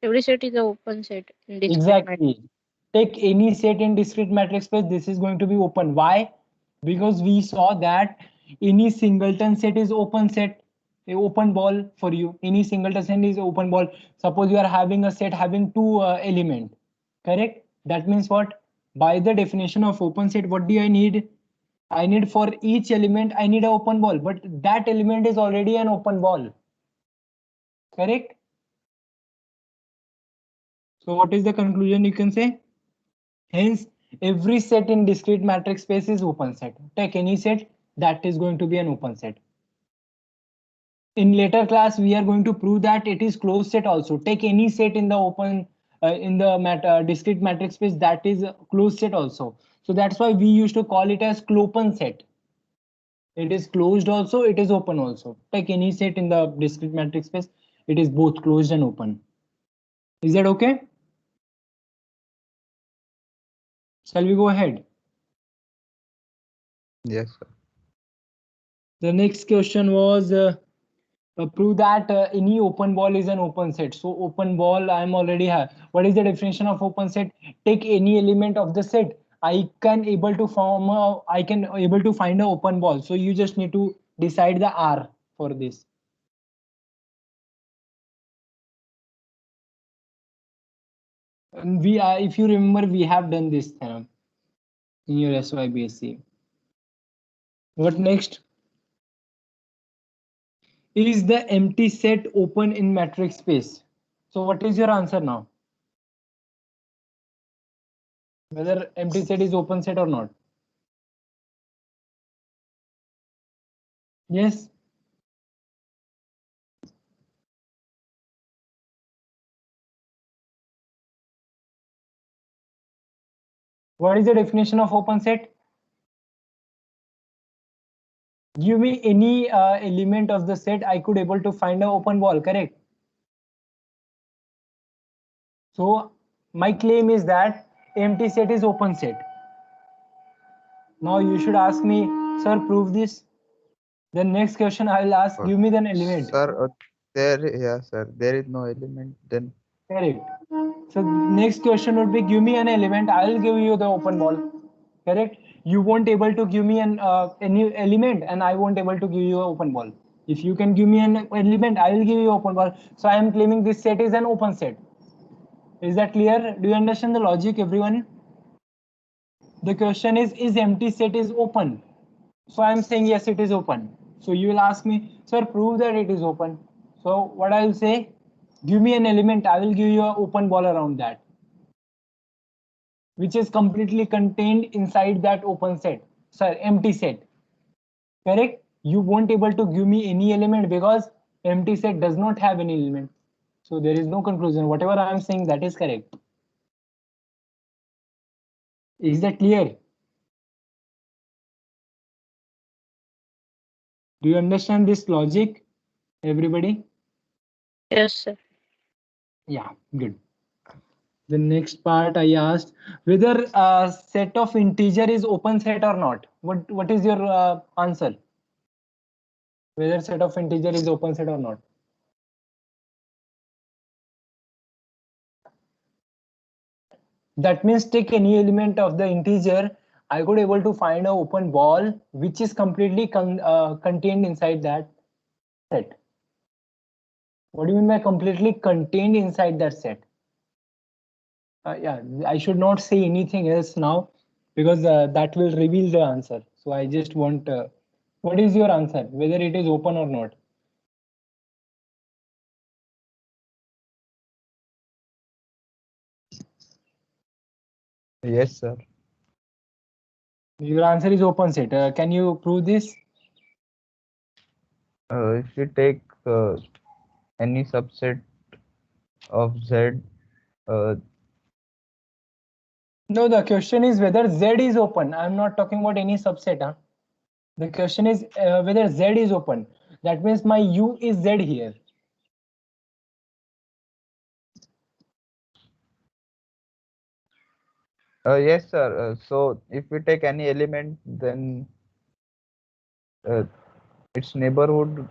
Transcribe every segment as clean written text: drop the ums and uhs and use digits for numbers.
Every set is an open set in discrete matrix. Exactly. Take any set in discrete matrix space, this is going to be open. Why? Because we saw that any singleton set is open set, a open ball for you. Any singleton set is open ball. Suppose you are having a set having two element, correct? That means what? By the definition of open set, what do I need? I need for each element, I need an open ball, but that element is already an open ball, correct? So what is the conclusion you can say? Hence, every set in discrete matrix space is open set. Take any set, that is going to be an open set. In later class, we are going to prove that it is closed set also. Take any set in the open in the discrete matrix space, that is a closed set also. So that's why we used to call it as clopen set. It is closed also, it is open also. Take any set in the discrete matrix space, it is both closed and open. Is that okay? Shall we go ahead? Yes, sir. The next question was prove that any open ball is an open set. So open ball, I am already have. What is the definition of open set? Take any element of the set. I can able to form. I can able to find an open ball. So you just need to decide the R for this. And we are, if you remember, we have done this theorem in your SYBSC. What next? Is the empty set open in matrix space? So what is your answer now? Whether empty set is open set or not? Yes. What is the definition of open set? Give me any element of the set, I could able to find an open ball, correct? So my claim is that empty set is open set. Now you should ask me, sir, prove this. The next question I will ask, give me an element. Sir, there is no element then. Correct. So next question would be, give me an element, I will give you the open ball. Correct. You won't able to give me an any element, and I won't able to give you an open ball. If you can give me an element, I will give you open ball. So I am claiming this set is an open set. Is that clear? Do you understand the logic, everyone? The question is empty set is open? So I am saying yes, it is open. So you will ask me, sir, prove that it is open. So what I will say, give me an element, I will give you an open ball around that, which is completely contained inside that open set, sir, empty set. Correct? You won't able to give me any element because empty set does not have any element. So there is no conclusion. Whatever I am saying, that is correct. Is that clear? Do you understand this logic, everybody? Yes, sir. Yeah, good. The next part I asked whether a set of integer is open set or not. What is your answer? Whether set of integer is open set or not? That means take any element of the integer, I could able to find an open ball which is completely contained inside that set. What do you mean by completely contained inside that set? Yeah, I should not say anything else now because that will reveal the answer. So I just want, what is your answer? Whether it is open or not? Yes, sir. Your answer is open set. Can you prove this? If you take any subset of Z, uh, No, the question is whether Z is open. I'm not talking about any subset. Huh? The question is whether Z is open. That means my U is Z here. yes, sir. So if we take any element, then uh, its neighborhood.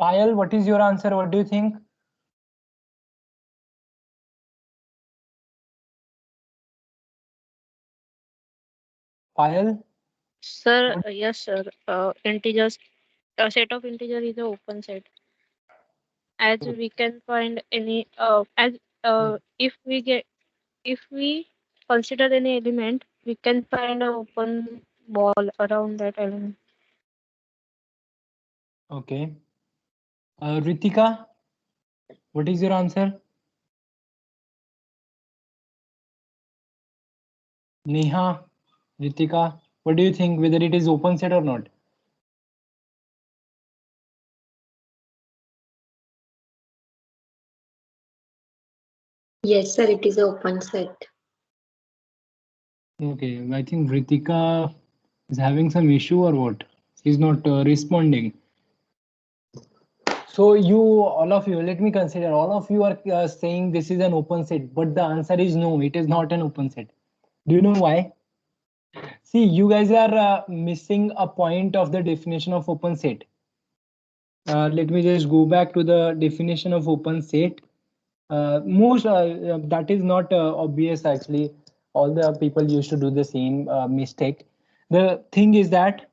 Payal, what is your answer? What do you think? Payal? Sir, yes, sir. Integers, a set of integer is an open set. As we can find any, if we consider any element, we can find an open ball around that element. Okay. Ritika, what is your answer? Neha, Ritika, what do you think, whether it is open set or not? Yes, sir, it is an open set. Okay, I think Ritika is having some issue or what? She's not responding. So you, all of you, let me consider, all of you are saying this is an open set, but the answer is no, it is not an open set. Do you know why? See, you guys are missing a point of the definition of open set. Let me just go back to the definition of open set. Most that is not obvious actually. All the people used to do the same mistake. The thing is that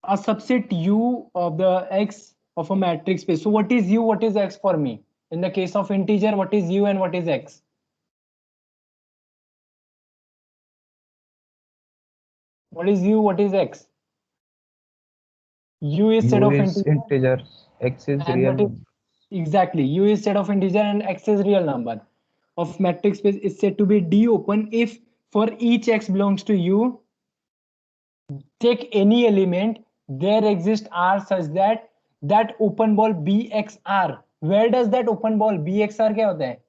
a subset U of the X of a matrix space. So what is U? What is X for me? In the case of integer, what is U and what is X? What is U? What is X? U is set U of is integer. integers, X is And real what is number. exactly U is set of integer and X is real number of matrix space is said to be D open if for each X belongs to U, take any element, there exists R such that that open ball BXR. Where does that open ball BXR क्या होता है?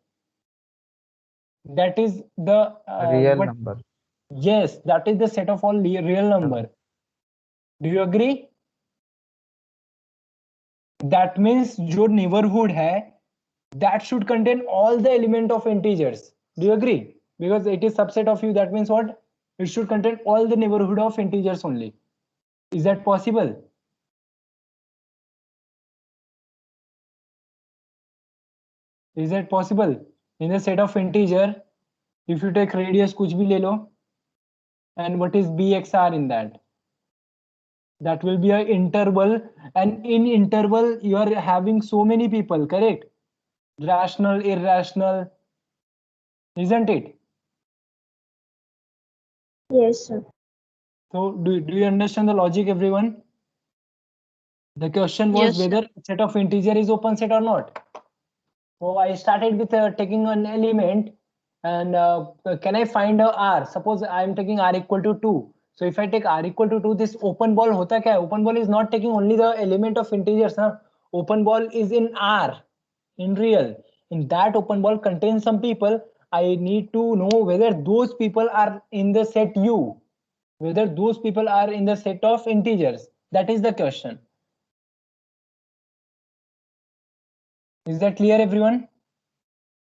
That is the Real what? number. Yes, that is the set of all real number. Do you agree? That means जो neighborhood है, that should contain all the element of integers. Do you agree? Because it is subset of U. That means what? It should contain all the neighborhood of integers only. Is that possible? Is that possible? In the set of integer, if you take radius कुछ भी ले लो, and what is BXR in that? That will be an interval, and in interval you are having so many people, correct? Rational, irrational, isn't it? Yes, sir. So do you understand the logic, everyone? The question was Yes, sir. whether set of integer is open set or not. So I started with taking an element, and can I find a R? Suppose I am taking R equal to 2. So if I take R equal to 2, this open ball hota kya hai? Open ball is not taking only the element of integers. Huh? Open ball is in R, in real. In that open ball contains some people. I need to know whether those people are in the set U, whether those people are in the set of integers. That is the question. Is that clear, everyone?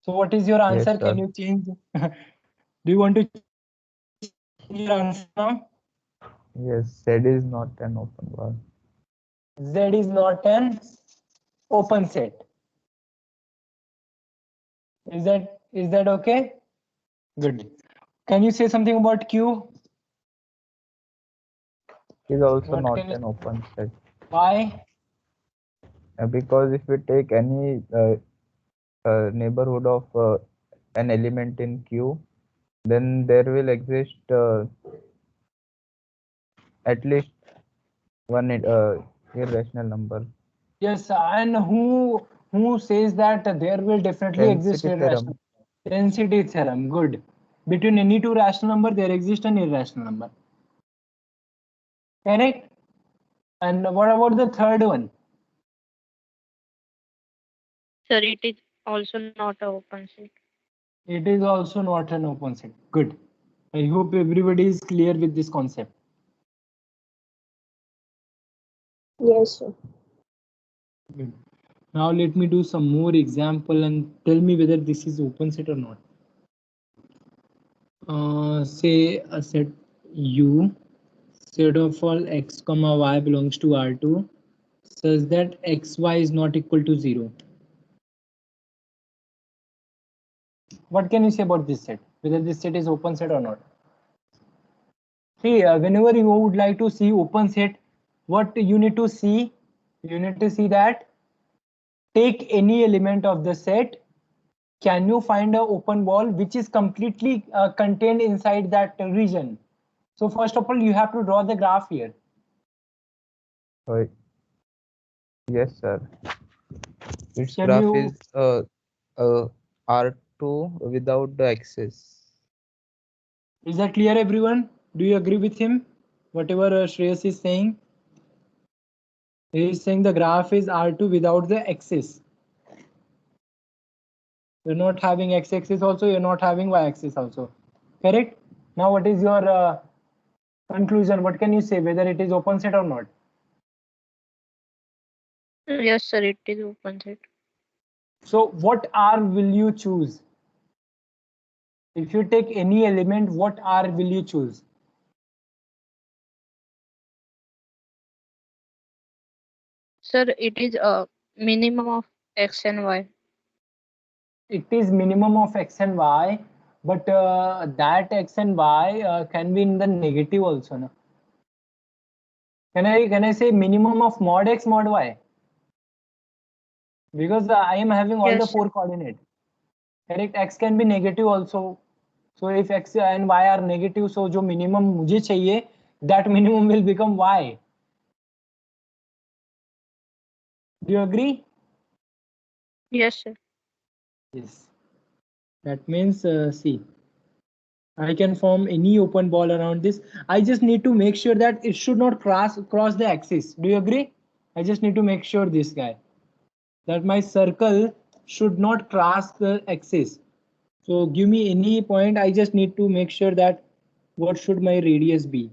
So what is your answer? Yes, Can sir. you change? Do you want to change your answer now? Yes, Z is not an open ball. Z is not an open set. Is that okay? Good. Can you say something about Q? Is also What not can you? an open set. Why? Because if we take any neighborhood of an element in Q, then there will exist at least one irrational number. Yes, and who says that there will definitely exist Density irrational? theorem. Density theorem. Good. Between any two rational number, there exists an irrational number. Correct. And what about the third one? Sir, it is also not an open set. It is also not an open set. Good. I hope everybody is clear with this concept. Yes, sir. Good. Now let me do some more example and tell me whether this is open set or not. Say a set U, set of all x comma y belongs to R2, such that xy is not equal to 0. What can you say about this set? Whether this set is open set or not? See, whenever you would like to see open set, what you need to see? You need to see that take any element of the set. Can you find an open ball which is completely contained inside that region? So first of all, you have to draw the graph here. Uh, yes, sir. Its Can graph you- is R2 without the axis. Is that clear, everyone? Do you agree with him? Whatever Shreyas is saying? He is saying the graph is R2 without the axis. You're not having x-axis also, you're not having y-axis also. Correct? Now what is your conclusion? What can you say, whether it is open set or not? Yes, sir, it is open set. So what R will you choose? If you take any element, what R will you choose? Sir, it is a minimum of x and y. It is minimum of x and y, but that x and y can be in the negative also. No? Can I say minimum of mod x mod y? Because I am having all the Yes, sir. 4 coordinates. Correct? X can be negative also. So if x and y are negative, so जो minimum मुझे चाहिए, that minimum will become y. Do you agree? Yes, sir. Yes. That means see, I can form any open ball around this. I just need to make sure that it should not cross the axis. Do you agree? I just need to make sure this guy, that my circle should not cross the axis. So give me any point. I just need to make sure that what should my radius be.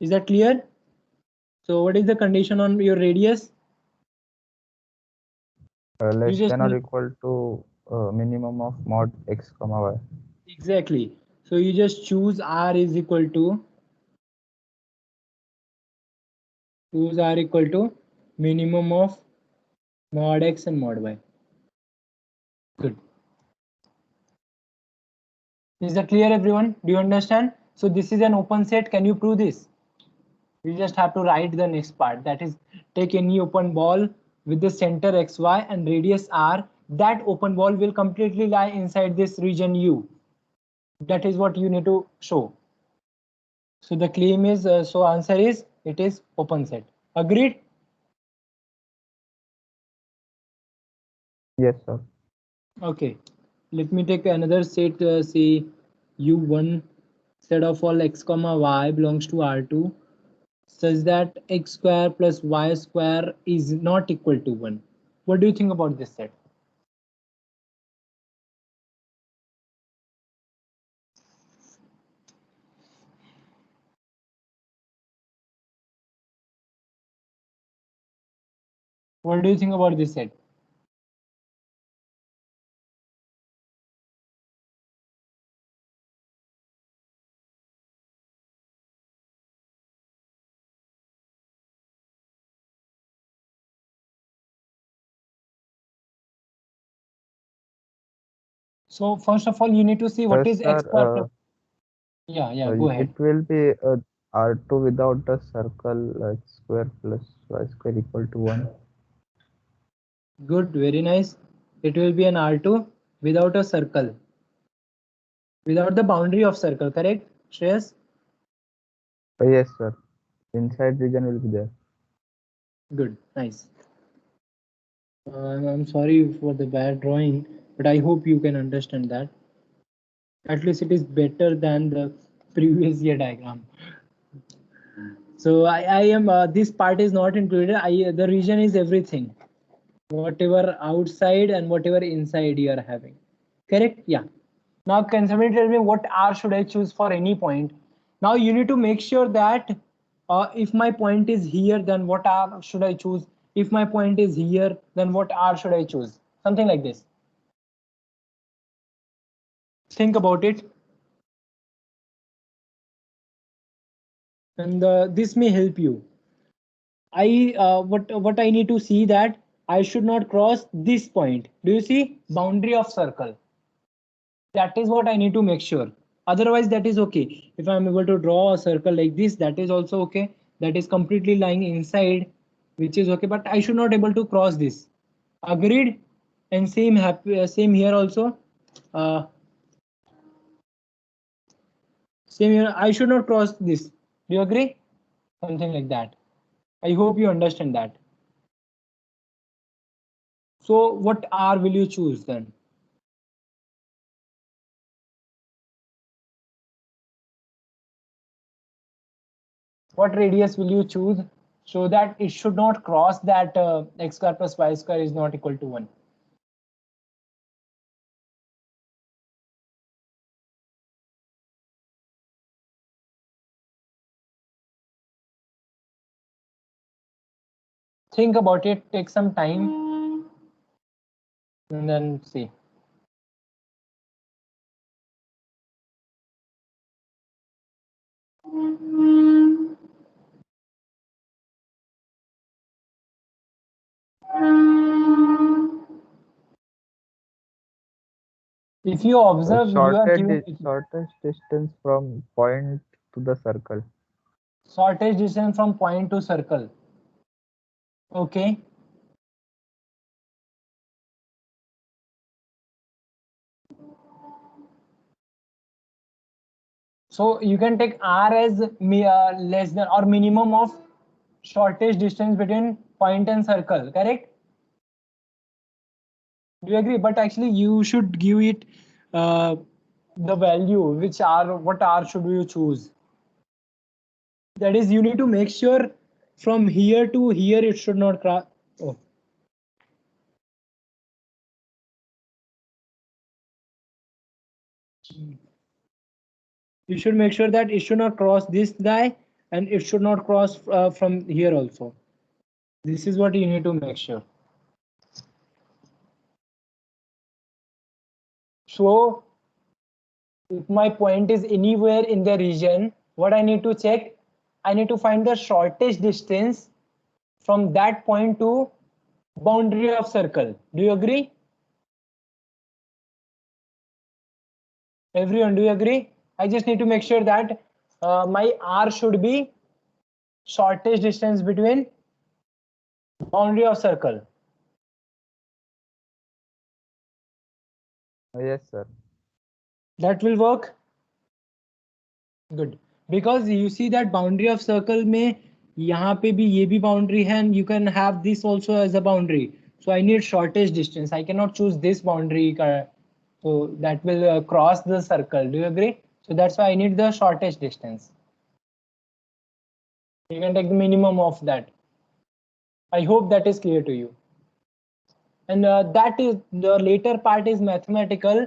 Is that clear? So what is the condition on your radius? Less just than or need- equal to minimum of mod x comma y. Exactly. So you just choose r is equal to minimum of mod x and mod y. Good. Is that clear, everyone? Do you understand? So this is an open set. Can you prove this? You just have to write the next part. That is, take any open ball with the center xy and radius r. That open ball will completely lie inside this region U. That is what you need to show. So the claim is, so answer is, it is open set. Agreed? Yes, sir. Okay. Let me take another set, say U1 set of all x comma y belongs to R2 such that x square plus y square is not equal to 1. What do you think about this set? What do you think about this set? So first of all, you need to see what is x square plus. Yeah, go ahead. It will be R2 without the circle x square plus y square equal to 1. Good, very nice. It will be an R2 without a circle, without the boundary of circle, correct, Shreyas? Yes, sir. Inside region will be there. Good, nice. I'm sorry for the bad drawing, but I hope you can understand that. At least it is better than the previous year diagram. So I am, this part is not included. The region is everything, whatever outside and whatever inside you are having. Correct? Yeah. Now can somebody tell me what R should I choose for any point? Now you need to make sure that if my point is here, then what R should I choose? If my point is here, then what R should I choose? Something like this. Think about it. And this may help you. what I need to see that I should not cross this point. Do you see boundary of circle? That is what I need to make sure. Otherwise, that is okay. If I'm able to draw a circle like this, that is also okay. That is completely lying inside, which is okay. But I should not able to cross this. Agreed. And same here also. Uh, Same here. I should not cross this. Do you agree? Something like that. I hope you understand that. So what R will you choose then? What radius will you choose so that it should not cross that x square plus y square is not equal to 1? Think about it, take some time, and then see. If you observe, you are given Shortest distance from point to the circle. shortest distance from point to circle. Okay. So you can take R as less than or minimum of shortest distance between point and circle, correct? Do you agree? But actually you should give it the value, which R, what R should you choose? That is, you need to make sure from here to here it should not cross. Oh. You should make sure that it should not cross this guy and it should not cross from here also. This is what you need to make sure. So if my point is anywhere in the region, what I need to check, I need to find the shortest distance from that point to boundary of circle. Do you agree? Everyone, do you agree? I just need to make sure that my R should be shortest distance between boundary of circle. Yes, sir. That will work. Good. Because you see that boundary of circle में यहाँ पे भी ये भी boundary है and you can have this also as a boundary. So I need shortest distance. I cannot choose this boundary. So that will cross the circle. Do you agree? So that's why I need the shortest distance. You can take the minimum of that. I hope that is clear to you. And that is the later part is mathematical.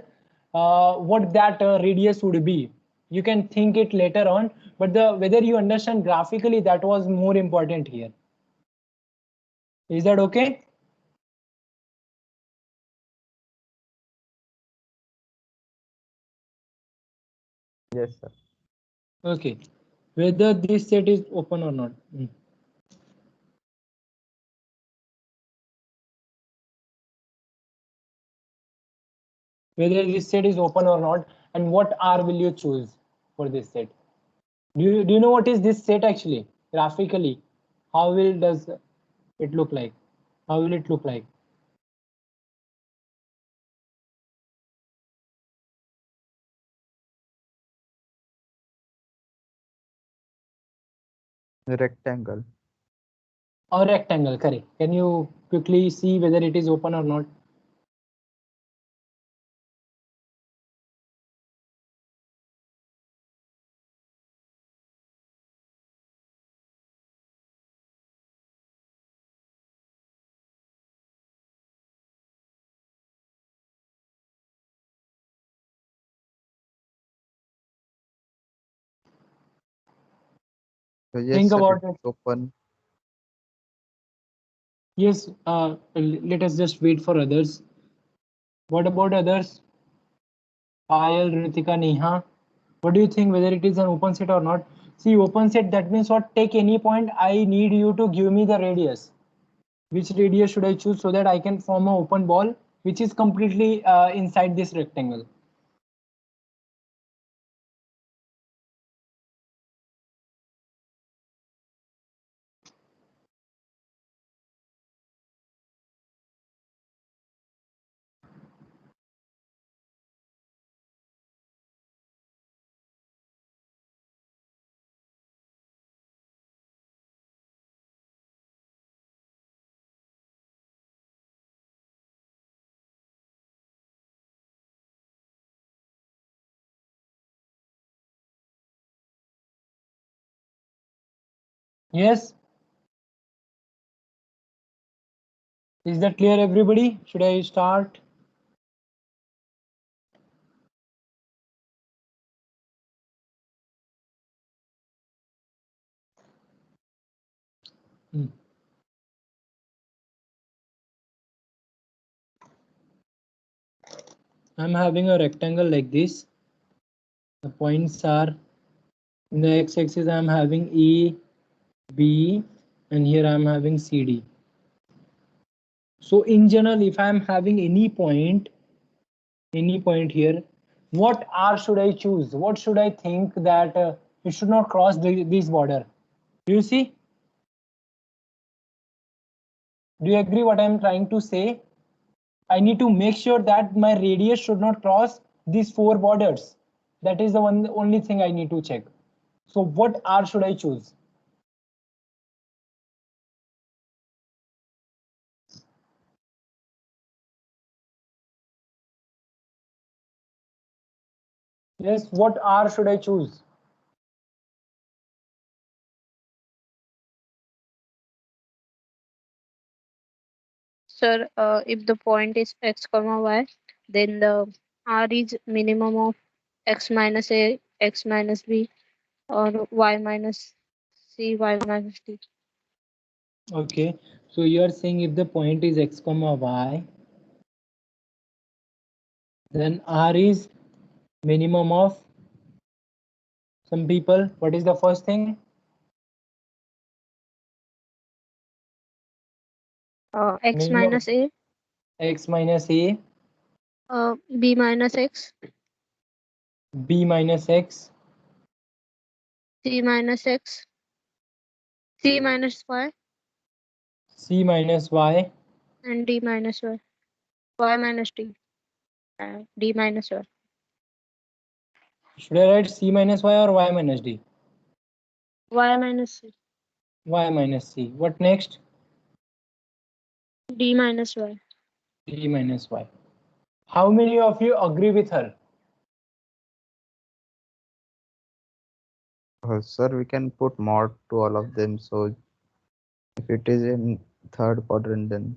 What that radius would be, you can think it later on, but the whether you understand graphically, that was more important here. Is that okay? Yes, sir. Okay. Whether this set is open or not. Whether this set is open or not, and what R will you choose for this set? Do you know what is this set actually graphically? How will does it look like? How will it look like? Rectangle. A rectangle, correct. Can you quickly see whether it is open or not? So yes, Think sir, about it's it. open. Yes, let us just wait for others. What about others? Payal, Ritika, Neha. What do you think whether it is an open set or not? See, open set, that means what? Take any point. I need you to give me the radius. Which radius should I choose so that I can form an open ball which is completely inside this rectangle? Yes. Is that clear, everybody? Should I start? Hmm. I'm having a rectangle like this. The points are in the x-axis. I'm having A, B, and here I'm having CD. So in general, if I'm having any point here, what R should I choose? What should I think that it should not cross this border? Do you see? Do you agree what I'm trying to say? I need to make sure that my radius should not cross these four borders. That is the only thing I need to check. So what R should I choose? Yes, what R should I choose? Sir, if the point is x comma y, then the r is minimum of x minus a, x minus b, or y minus c, y minus d. Okay, so you are saying if the point is x comma y, then R is minimum of some people. What is the first thing? X Minimum minus a, x minus a, b minus x, b minus x, c minus x, c minus y, c minus y. and d minus y, y minus d, d minus y. Should I write c minus y or y minus d? Y minus c, Y minus c. What next? d minus y. D minus y. How many of you agree with her? Sir, we can put mod to all of them. So if it is in third quadrant, then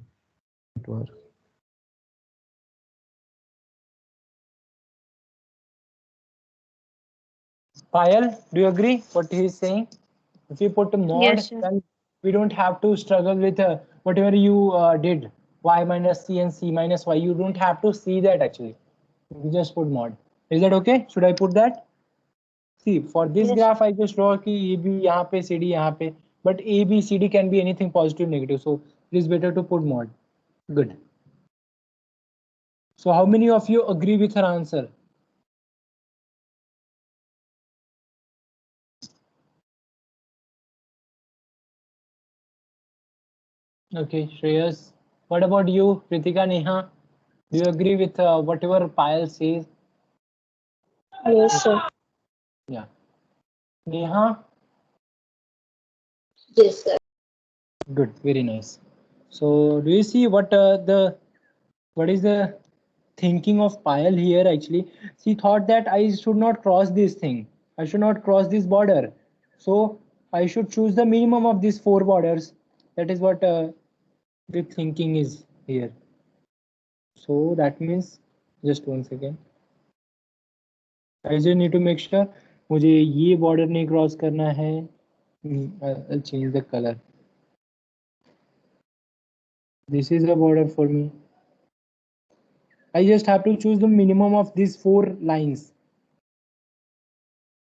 it works. Payal, do you agree what he is saying? If you put a mod, Yes, sir. then we don't have to struggle with whatever you did, y minus c and c minus y. You don't have to see that actually. You just put mod. Is that okay? Should I put that? See, for this Yes. graph, I just draw कि A B यहाँ पे, C D यहाँ पे. But A B C D can be anything positive, negative. So it is better to put mod. Good. So how many of you agree with her answer? Okay, Shreyas. What about you, Ritika, Neha? Do you agree with whatever Payal says? Yes, sir. Yeah. Neha? Yes, sir. Good, very nice. So do you see what what is the thinking of Payal here actually? She thought that I should not cross this thing. I should not cross this border. So I should choose the minimum of these four borders. That is what the thinking is here. So that means just one second. I just need to make sure मुझे ये border नहीं cross करना है. I'll change the color. This is a border for me. I just have to choose the minimum of these four lines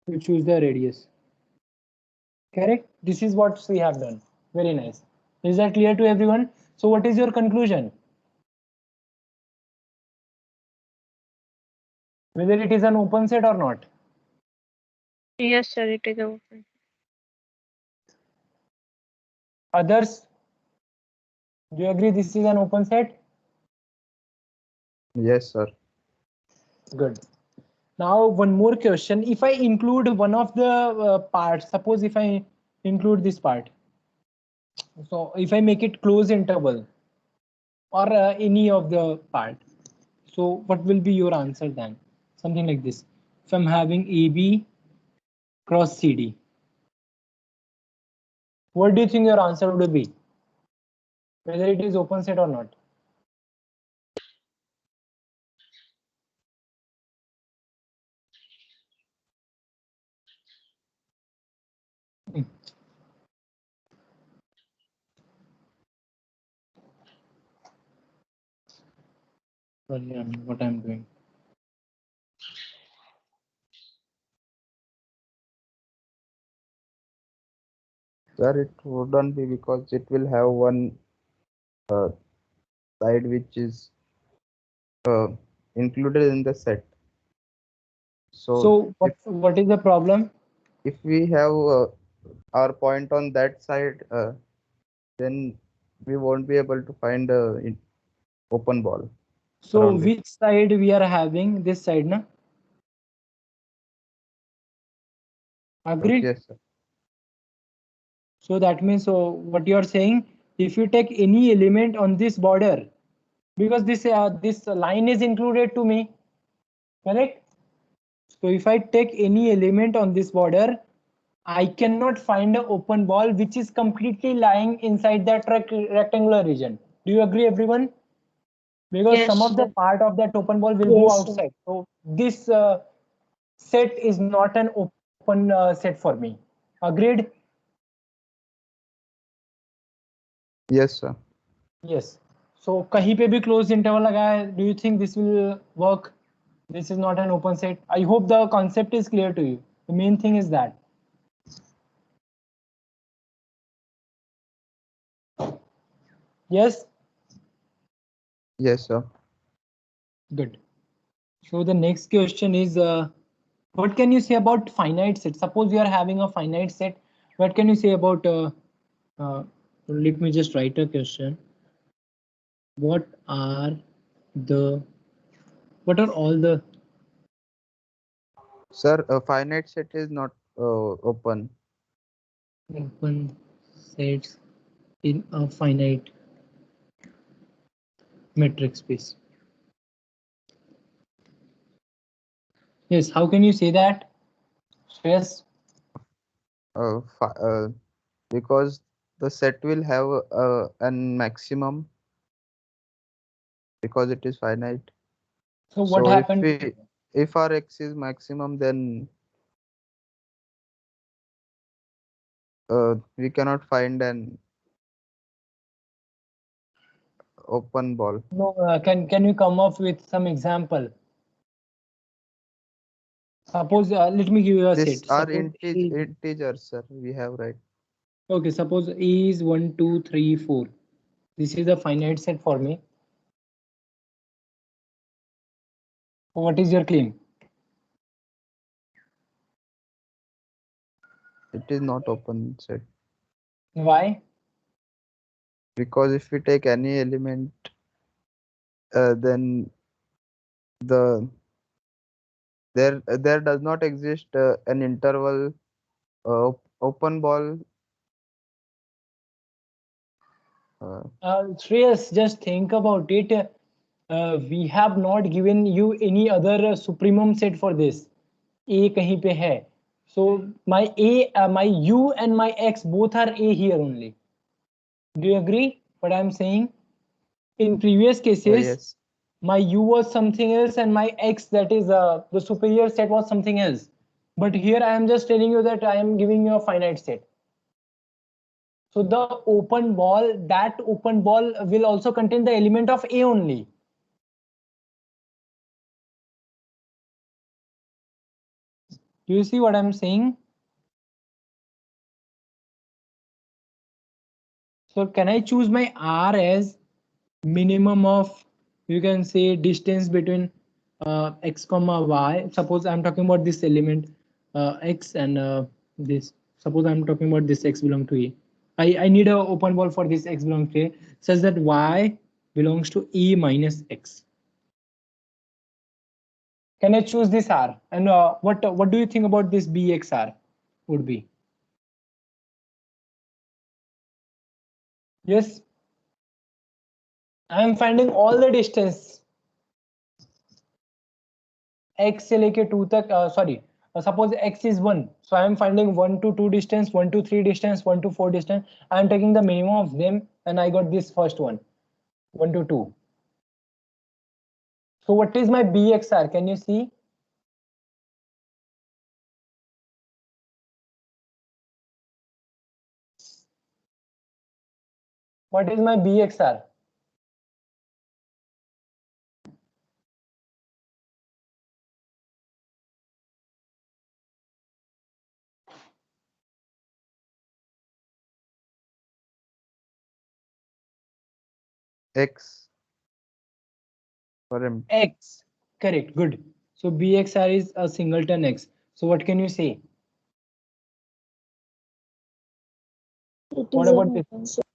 to choose the radius. Correct? This is what we have done. Very nice. Is that clear to everyone? So what is your conclusion? Whether it is an open set or not? Yes, sir, it is open. Others, do you agree this is an open set? Yes, sir. Good. Now one more question. If I include one of the parts, suppose if I include this part, so if I make it close interval or any of the part, so what will be your answer then? Something like this. If I'm having AB cross CD, what do you think your answer would be? Whether it is open set or not? Sorry, what I'm doing. Sir, it wouldn't be because it will have one side which is included in the set. So what is the problem? If we have our point on that side, then we won't be able to find open ball So around it. which side we are having? This side, na? Agreed? Yes, sir. So that means, so what you are saying, if you take any element on this border, because this line is included to me, correct? So if I take any element on this border, I cannot find an open ball which is completely lying inside that rectangular region. Do you agree, everyone? Because some Yes, of the sir. part of that open ball will go Yes, sir. outside. So this set is not an open set for me. Agreed? Yes, sir. Yes. So कहीं पे भी closed interval लगाया है, do you think this will work? This is not an open set. I hope the concept is clear to you. The main thing is that. Yes? Yes, sir. Good. So the next question is, what can you say about finite set? Suppose you are having a finite set. What can you say about, let me just write a question. What are the, what are all the, Sir, a finite set is not open. open sets in a finite metric space? Yes, how can you say that? Yes. Because the set will have an maximum because it is finite. So what So happened? if our x is maximum, then we cannot find an open ball. No, can you come up with some example? Suppose let me give you a This set. are Suppose integers, sir. We have, right? okay. Suppose A is 1, 2, 3, 4. This is a finite set for me. What is your claim? It is not open set Why? because if we take any element, then the there does not exist an interval open ball. Shreyas, just think about it. We have not given you any other supremum set for this. A kahin pe hai. So my A, my U and my X both are A here only. Do you agree what I'm saying? In previous cases, Yes. my U was something else and my X, that is the superior set, was something else. But here I am just telling you that I am giving you a finite set. So the open ball, that open ball will also contain the element of A only. Do you see what I'm saying? So can I choose my R as minimum of, you can say, distance between x comma y. Suppose I'm talking about this element x and this. Suppose I'm talking about this x belong to E. I need a open ball for this x belong to A such that y belongs to E minus x. Can I choose this R? And what do you think about this BXR would be? Yes, I am finding all the distance x से लेके 2 तक, sorry, suppose x is 1, so I am finding 1 to 2 distance, 1 to 3 distance, 1 to 4 distance. I am taking the minimum of them and I got this first one, 1 to 2. So what is my BXR? Can you see? What is my BXR? X for M. X. Correct. Good. So BXR is a singleton X. So what can you say? It What is about an this? open set.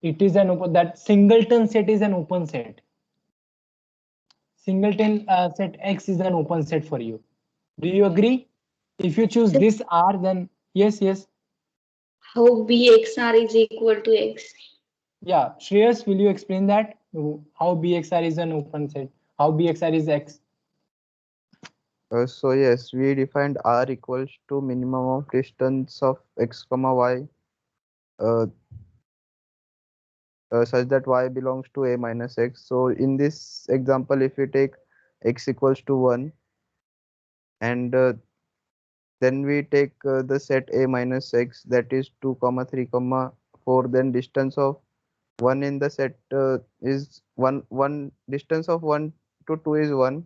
It is an open, that singleton set is an open set. Singleton set X is an open set for you. Do you agree? If you choose this R, then yes, yes. How BXR is equal to X? Yeah, Shreyas, will you explain that? How BXR is an open set? How BXR is X? So yes, we defined R equals to minimum of distance of x comma y uh, such that y belongs to A minus x. So in this example, if we take x equals to 1 and then we take the set A minus x, that is 2 comma 3 comma 4, then distance of 1 in the set is 1 distance of 1 to 2 is 1,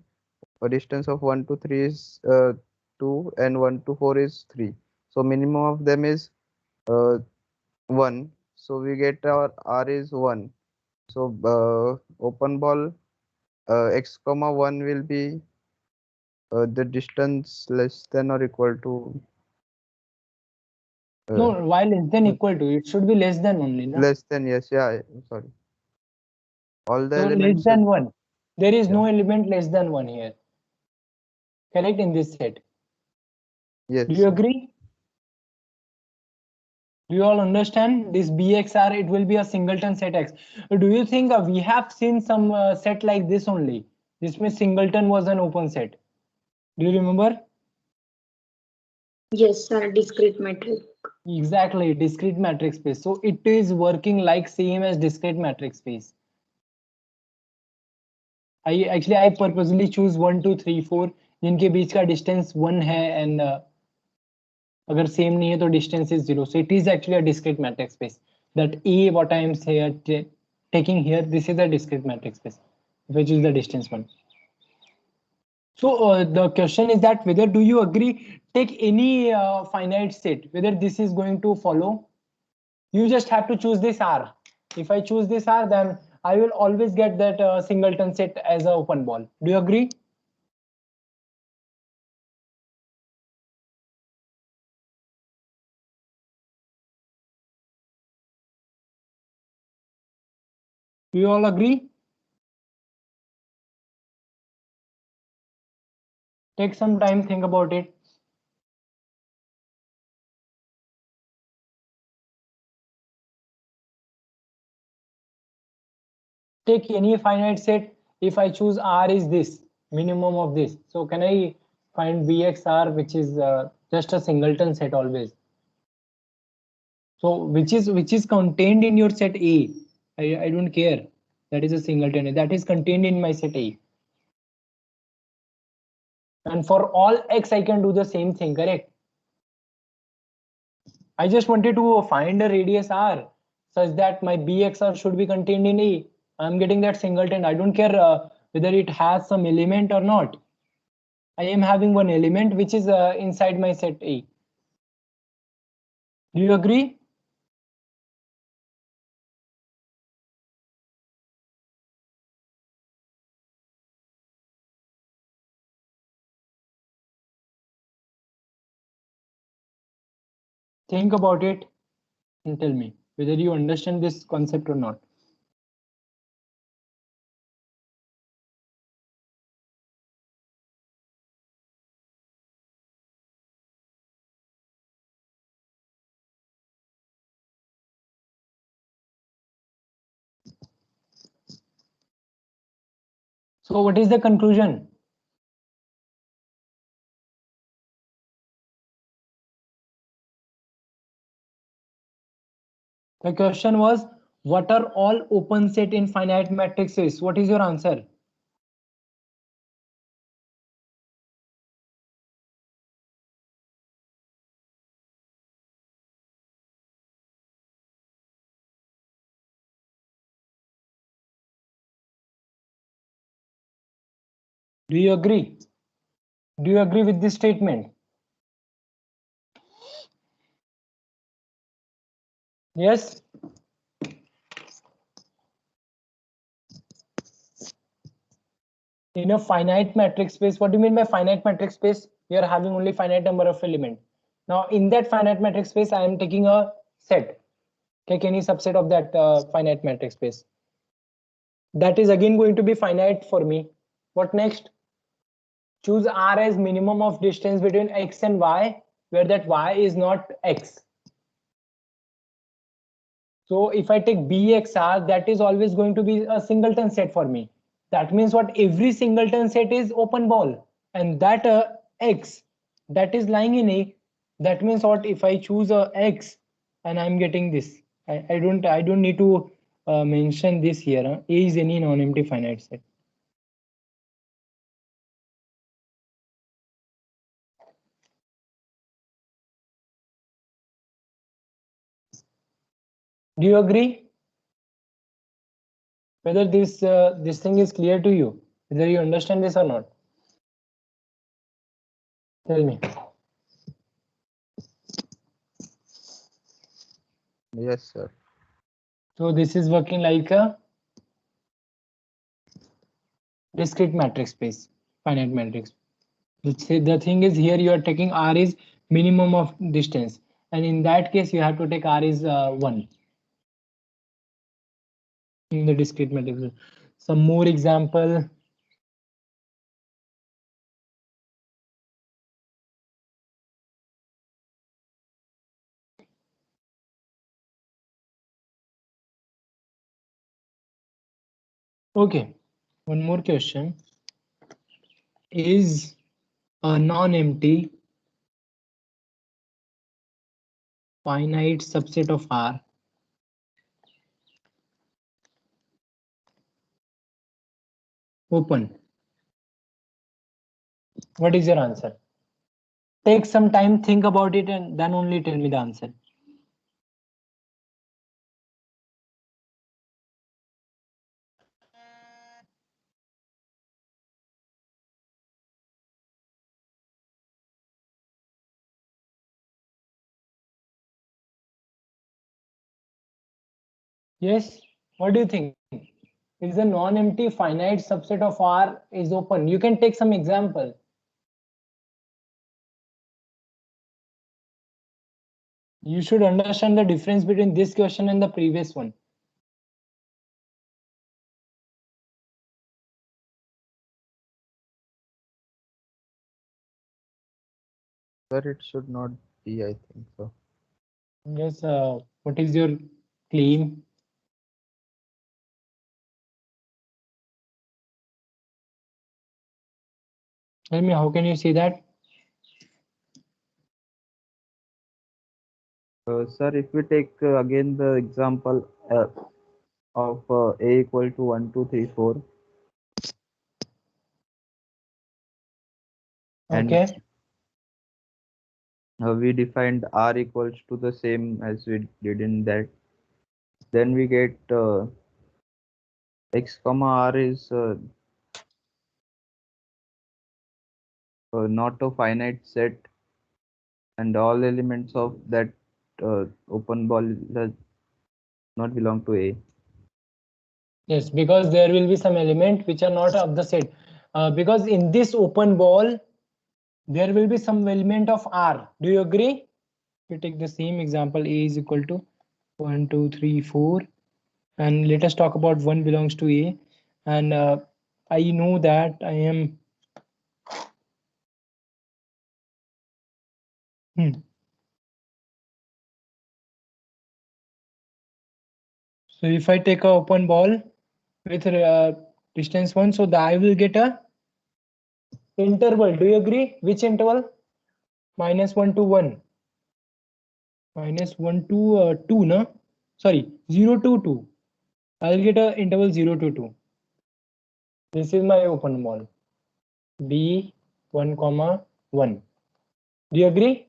a distance of 1 to 3 is 2, and 1 to 4 is 3. So minimum of them is 1. So we get our R is 1. So open ball x comma 1 will be the distance less than or equal to No, while less than equal to, it should be less than only, no? less than, yes, yeah, sorry. All the So less elements than 1. There is yeah. no element less than 1 here. Correct, in this set. Yes. Do you agree? Do you all understand this BXR? It will be a singleton set X. Do you think we have seen some set like this only? This means singleton was an open set. Do you remember? Yes, sir. Discrete matrix. Exactly, discrete matrix space. So it is working like same as discrete matrix space. I purposely choose 1 2 3 4 जिनके बीच का distance 1 है and अगर same नहीं है तो distance is 0. So it is actually a discrete matrix space. That A what I am taking here, this is a discrete matrix space, which is the distance one. So the question is that whether do you agree, take any finite set, whether this is going to follow. You just have to choose this R. If I choose this R, then I will always get that singleton set as an open ball. Do you agree? Do you all agree? Take some time, think about it. Take any finite set. If I choose R is this, minimum of this. So can I find BXR, which is just a singleton set always? So which is contained in your set A? I don't care. That is a singleton. That is contained in my set A. And for all X, I can do the same thing, correct? I just wanted to find a radius R such that my BXR should be contained in A. I'm getting that singleton. I don't care whether it has some element or not. I am having one element which is inside my set A. Do you agree? Think about it and tell me whether you understand this concept or not. So what is the conclusion? The question was, what are all open set in finite matrices? What is your answer? Do you agree? Do you agree with this statement? Yes. In a finite matrix space, what do you mean by finite matrix space? You are having only finite number of element. Now in that finite matrix space, I am taking a set. Take any subset of that finite matrix space. That is again going to be finite for me. What next? Choose R as minimum of distance between X and Y, where that Y is not X. So if I take BXR, that is always going to be a singleton set for me. That means what? Every singleton set is open ball, and that X that is lying in A. That means what? If I choose a X and I'm getting this, I don't need to mention this here. A is any non-empty finite set. Do you agree? Whether this thing is clear to you, whether you understand this or not? Tell me. Yes, sir. So this is working like a discrete matrix space, finite matrix. Let's say the thing is here you are taking R is minimum of distance, and in that case you have to take R is 1 in the discrete matrix. Some more example. Okay, one more question. Is a non-empty finite subset of R open? What is your answer? Take some time, think about it, and then only tell me the answer. Yes, what do you think? Is a non-empty finite subset of R is open? You can take some example. You should understand the difference between this question and the previous one. Sir, it should not be, I think so. Yes, what is your claim? Tell me, how can you see that? Sir, if we take again the example of A equal to 1, 2, 3, 4. Okay. And we defined R equals to the same as we did in that. Then we get X comma R is not a finite set, and all elements of that open ball does not belong to A. Yes, because there will be some element which are not of the set. Because in this open ball, there will be some element of R. Do you agree? we take the same example, A is equal to 1, 2, 3, 4, and let us talk about 1 belongs to A, and I know that I am so if I take a open ball with distance 1, so that I will get a interval. Do you agree? Which interval? -1 to 1. -1 to 2, no? Sorry, 0 to 2. I'll get a interval 0 to 2. This is my open ball. B 1, 1. Do you agree?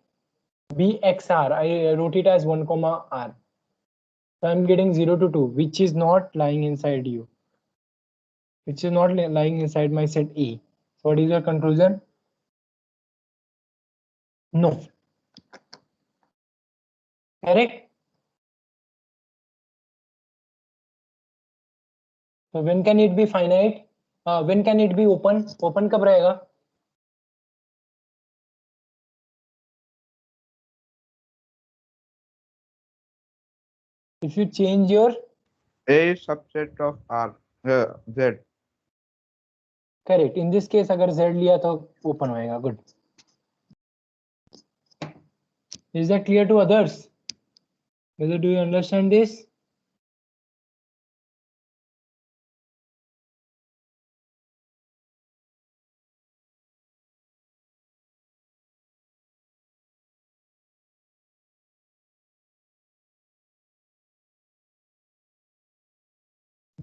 BXR. I wrote it as 1, R. So I'm getting 0 to 2, which is not lying inside you. Which is not lying inside my set A. So what is your conclusion? No. Correct? So when can it be finite? When can it be open? Open कब रहेगा? If you change your A is subset of R, Z. correct. In this case, अगर Z लिया तो open होएगा. Good. Is that clear to others? Whether do you understand this?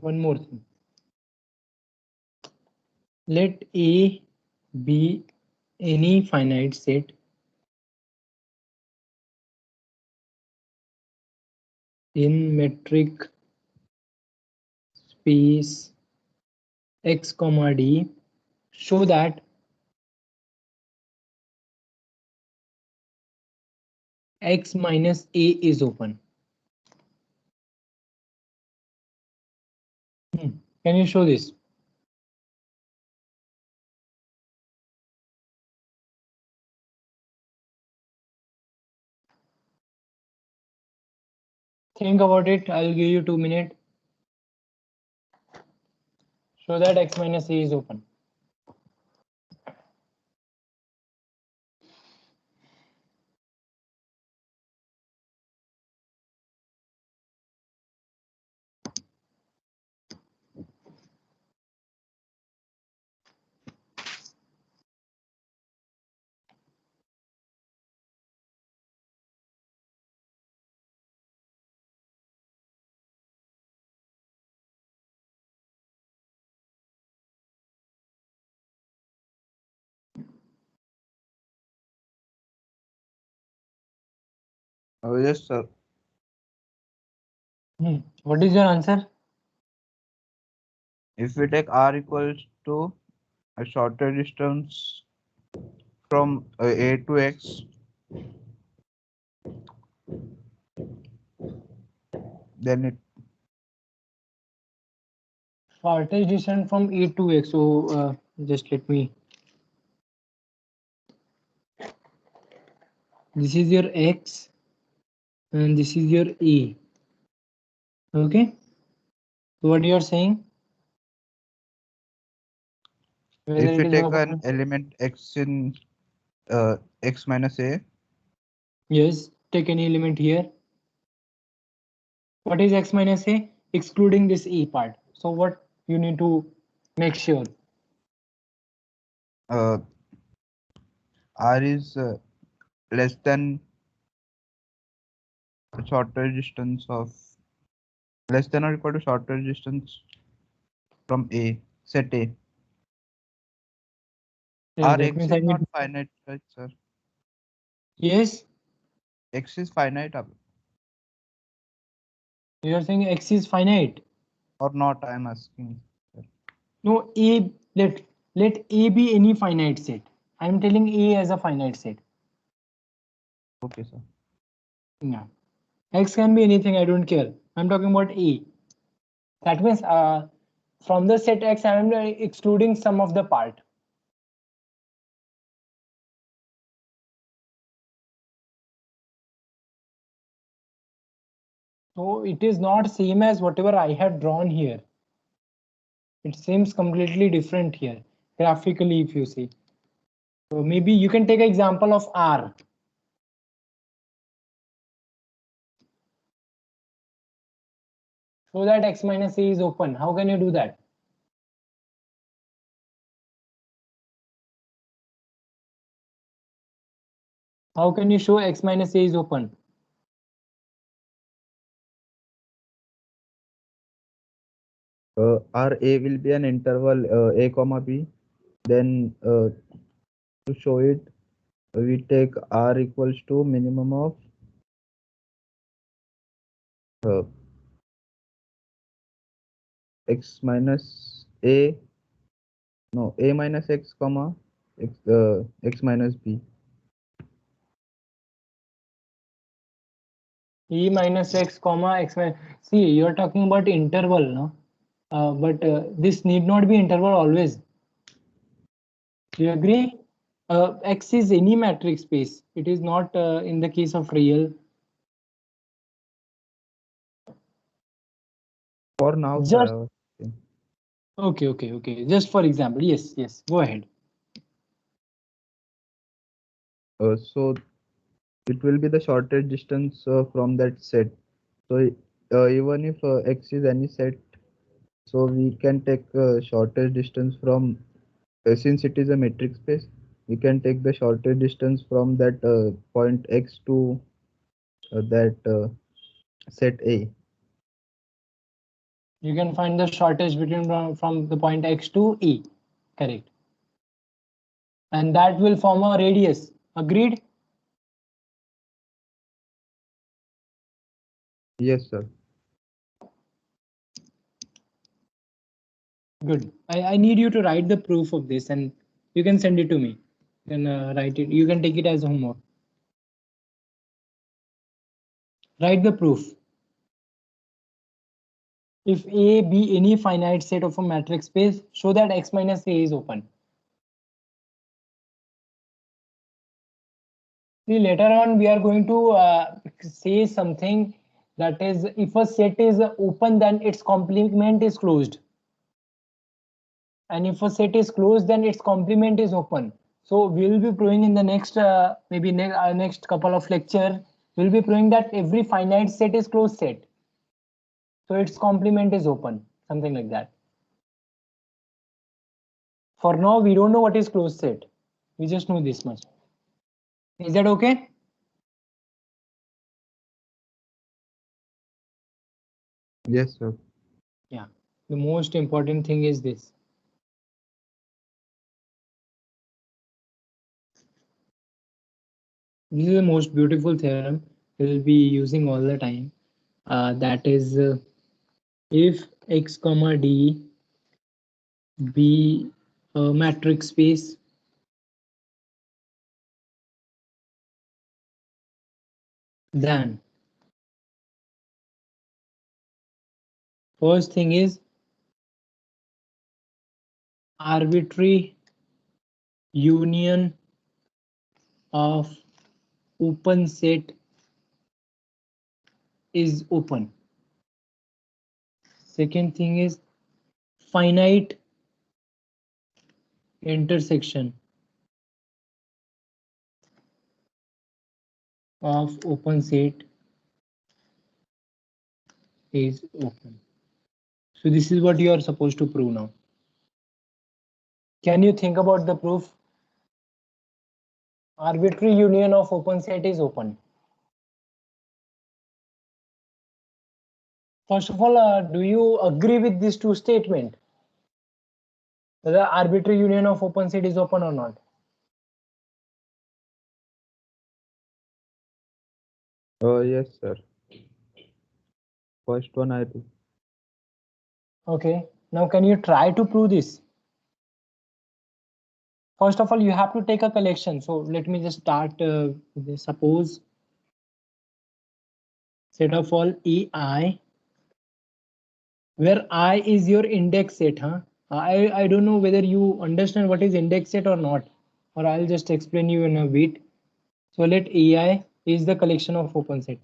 One more thing. Let A be any finite set in metric space X, D. Show that X minus A is open. Can you show this? Think about it. I'll give you 2 minutes. Show that X minus A is open. Oh, yes, sir. What is your answer? If we take R equals to a shorter distance from A to X, then it Shortest distance from A to X. So just let me. This is your X and this is your A. Okay. So what you are saying? Whether if we it is take open an element X in X minus A, yes, take any element here. What is X minus A? Excluding this E part. So what you need to make sure? R is less than a shorter distance of less than or equal to shorter distance from A, set A. Yeah, R that X means I is need. not finite, right, sir? Yes, X is finite you are saying X is finite. or not? I am asking. No, A let A be any finite set. I am telling A as a finite set. Okay, sir. Yeah. X can be anything, I don't care. I'm talking about A. That means from the set X, I am excluding some of the part. So it is not same as whatever I have drawn here. It seems completely different here, graphically, if you see. So maybe you can take an example of R. So that x minus a is open. How can you do that? How can you show x minus a is open? Our A will be an interval A comma B. Then to show it, we take R equals to minimum of x minus A, no, A minus x comma x minus B. E minus x comma x minus. See, you're talking about interval, no? But this need not be interval always. Do you agree? X is any matrix space. It is not in the case of real. For now, Just sir, okay. Just for example, yes. Go ahead. so it will be the shortest distance from that set. So even if x is any set, so we can take shortest distance from since it is a metric space, we can take the shortest distance from that point x to that set A. You can find the shortest between from the point x to E. Correct. And that will form a radius. Agreed? Yes, sir. Good. I need you to write the proof of this and you can send it to me. You can write it. You can take it as homework. Write the proof. If A be any finite set of a matrix space, show that x minus a is open. See, later on we are going to say something that is, if a set is open, then its complement is closed. And if a set is closed, then its complement is open. So we will be proving in the next maybe next couple of lecture, we'll be proving that every finite set is closed set. So its complement is open, something like that. For now, we don't know what is closed set. We just know this much. Is that okay? Yes, sir. Yeah. The most important thing is this. This is the most beautiful theorem we'll be using all the time. That is, if x comma d be a matrix space, then first thing is arbitrary union of open set is open. Second thing is finite intersection of open set is open. So this is what you are supposed to prove now. Can you think about the proof? Arbitrary union of open set is open. First of all, do you agree with these two statements? Whether arbitrary union of open set is open or not? Yes, sir. First one I do. Okay. Now can you try to prove this? First of all, you have to take a collection. So let me just start with this. Suppose set of all EI, where I is your index set, huh? I don't know whether you understand what is index set or not, or I'll just explain you in a bit. So let EI is the collection of open set.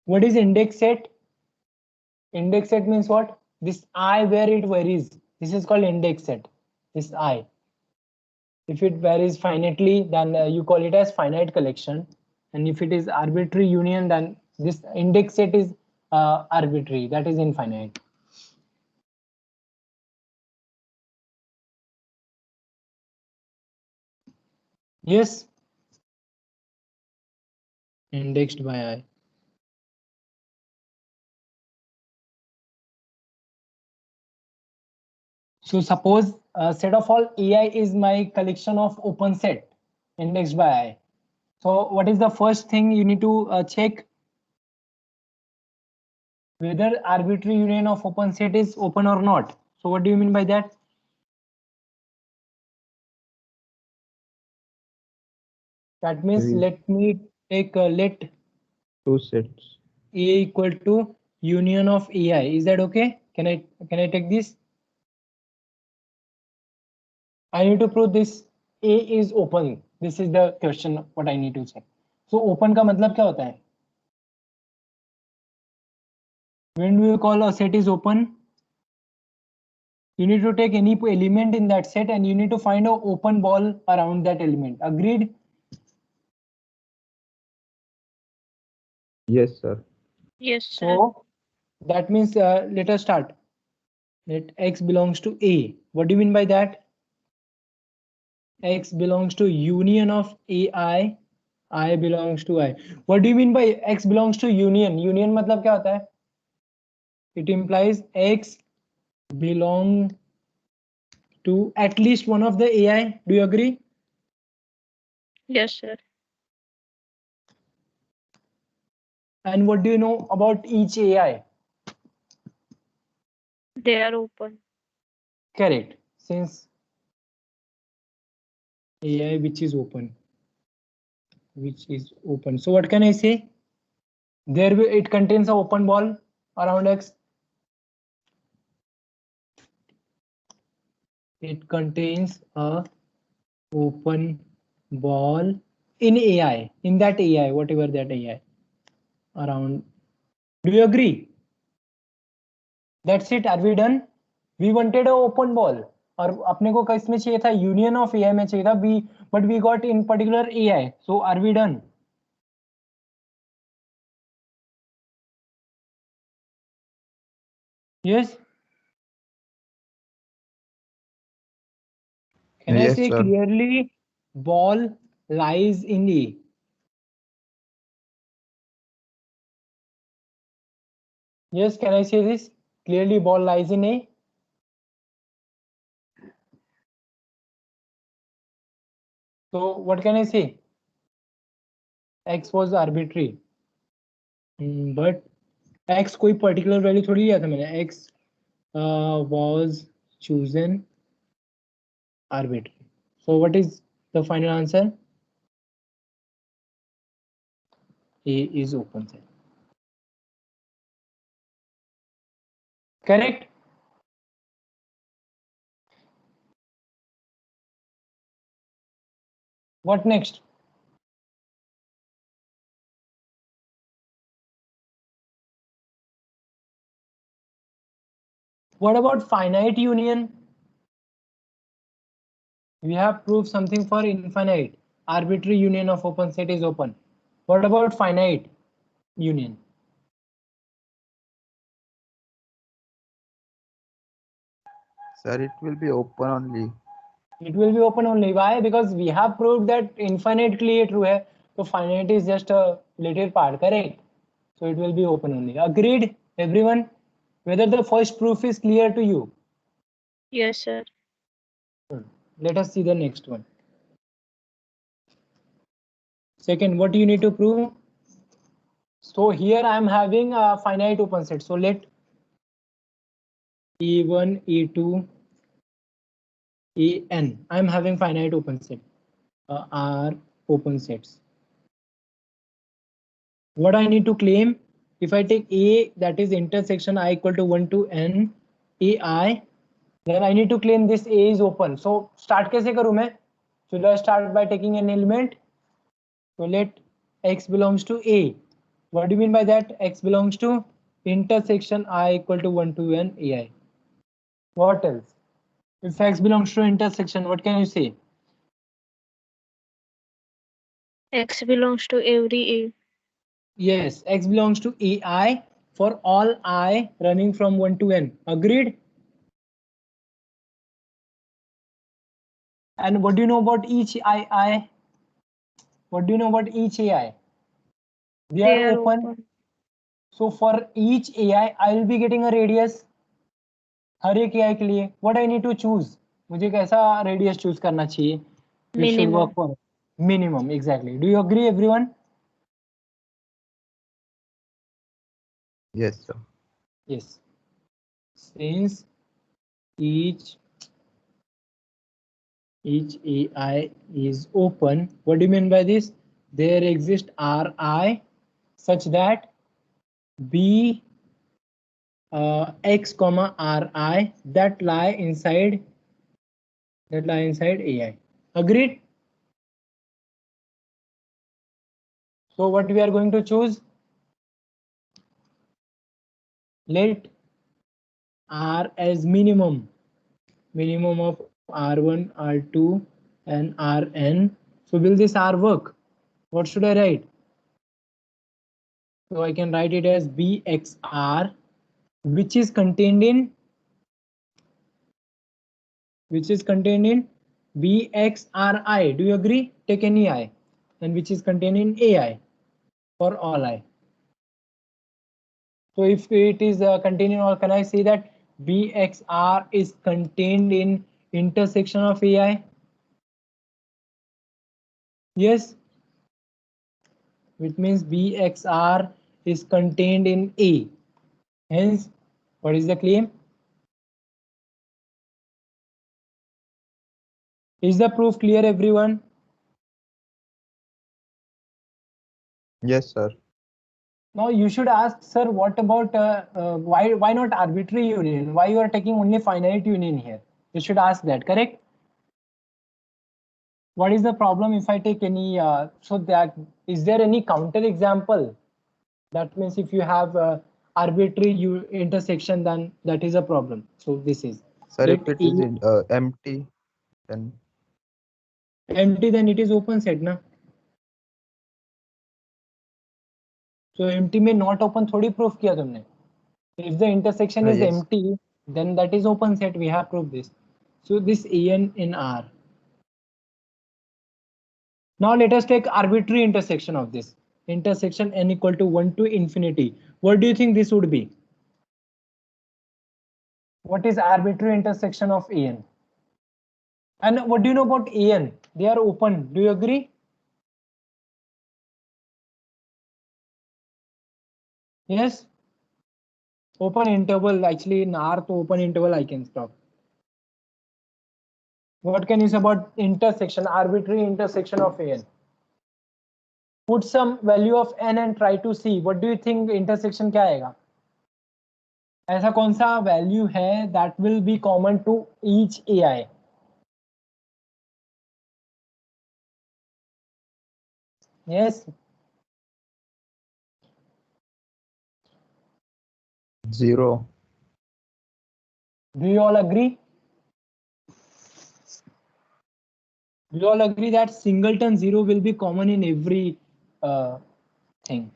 What is index set? Index set means what? This I where it varies. This is called index set. This I. If it varies finitely, then you call it as finite collection. And if it is arbitrary union, then this index set is arbitrary, that is infinite. Yes. Indexed by I. So suppose set of all AI is my collection of open set indexed by I. So what is the first thing you need to check? Whether arbitrary union of open set is open or not. So what do you mean by that? That means Maybe let me take let two sets. A equal to union of AI. Is that okay? Can I take this? I need to prove this A is open. This is the question what I need to check. So open का मतलब क्या होता है? When we call a set is open, you need to take any element in that set and you need to find an open ball around that element. Agreed? Yes, sir. Yes, sir. So that means let us start. Let X belongs to A. What do you mean by that? X belongs to union of AI. I belongs to I. What do you mean by X belongs to union? Union मतलब क्या होता है? It implies X belong to at least one of the AI. Do you agree? Yes, sir. And what do you know about each AI? They are open. Correct. Since AI which is open. So what can I say? It contains an open ball around X. It contains a open ball in AI, in that AI, whatever that AI around. Do you agree? That's it. Are we done? We wanted a open ball. और अपने को किसमें चाहिए था? Union of AI में चाहिए था. But we got in particular AI. So are we done? Yes. Can I Yes, say sir. clearly? Ball lies in A. Yes, can I say this? Clearly ball lies in A. So what can I say? X was arbitrary. But X कोई particular value थोड़ी लिया था मैंने. X was chosen arbitrary. So what is the final answer? A is open set. Correct? What next? What about finite union? We have proved something for infinite. Arbitrary union of open set is open. What about finite union? Sir, it will be open only. It will be open only. Why? Because we have proved that infinite के लिए true है. So finite is just a little part, correct? So it will be open only. Agreed, everyone? Whether the first proof is clear to you? Yes, sir. Let us see the next one. Second, what you need to prove? So here I am having a finite open set. So let E1, E2, En. I am having finite open set. Are open sets. What I need to claim? If I take A, that is intersection I equal to 1 to N AI, then I need to claim this A is open. So start कैसे करूँ मैं? Should I start by taking an element? So let X belongs to A. What do you mean by that? X belongs to intersection I equal to 1 to n ai. What else? If X belongs to intersection, what can you say? X belongs to every A. Yes, X belongs to ai for all I running from 1 to n. Agreed? And what do you know about each I? What do you know about each AI? They They are are open. open. So for each AI, I will be getting a radius. हर एक AI के लिए what I need to choose? मुझे कैसा radius choose करना चाहिए? Which should work Minimum. for minimum, exactly. Do you agree, everyone? Yes, sir. Yes. Since each AI is open, what do you mean by this? There exists Ri such that B x comma Ri that lie inside AI. Agreed? So what we are going to choose? Let R as minimum of R1, R2 and Rn. So will this R work? What should I write? So I can write it as Bxr, which is contained in Bxri. Do you agree? Take any I, and which is contained in AI for all I. So if it is contained in all, can I say that Bxr is contained in intersection of AI? Yes, which means Bxr is contained in A. Hence, what is the claim? Is the proof clear, everyone? Yes, sir. Now you should ask, sir, what about why not arbitrary union? Why you are taking only finite union here? You should ask that, correct? What is the problem if I take any? So that is there any counter example? That means if you have arbitrary intersection, then that is a problem. So this is Sir, if let it E is empty, then empty, then it is open set, na? So empty में not open थोड़ी proof किया तुमने. If the intersection is yes. empty, then that is open set. We have proved this. So this En in R. Now let us take arbitrary intersection of this. Intersection n equal to 1 to infinity. What do you think this would be? What is arbitrary intersection of En? And what do you know about En? They are open. Do you agree? Yes. Open interval. Actually, in R, to open interval I can stop. What can you say about intersection, arbitrary intersection of En? Put some value of n and try to see. What do you think intersection क्या आएगा? ऐसा कौन सा value है that will be common to each AI? Yes. 0. Do you all agree? Do you all agree that singleton 0 will be common in every thing?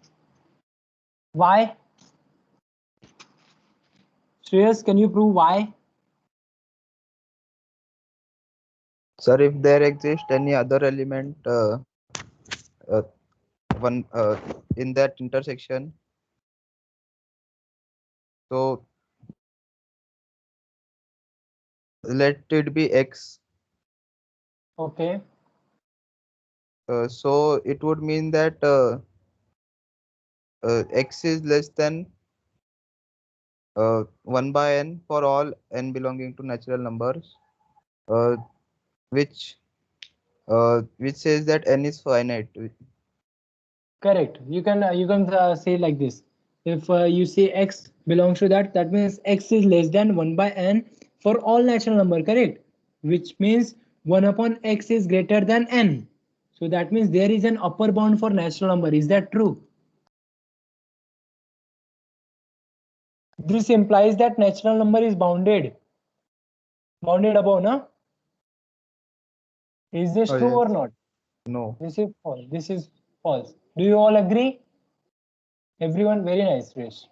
Why? Shreyas, can you prove why? Sir, if there exists any other element uh, one in that intersection, so let it be X. Okay. So it would mean that X is less than 1 by n for all n belonging to natural numbers, uh, which says that n is finite. Correct. You can say like this. If you say x belongs to that, that means x is less than 1 by n for all natural number, correct? Which means 1 upon x is greater than n. So that means there is an upper bound for natural number. Is that true? This implies that natural number is bounded. Bounded above, na? Is this Oh, true or yes. not? No. This is false. This is false. Do you all agree? Everyone, very nice, Suresh.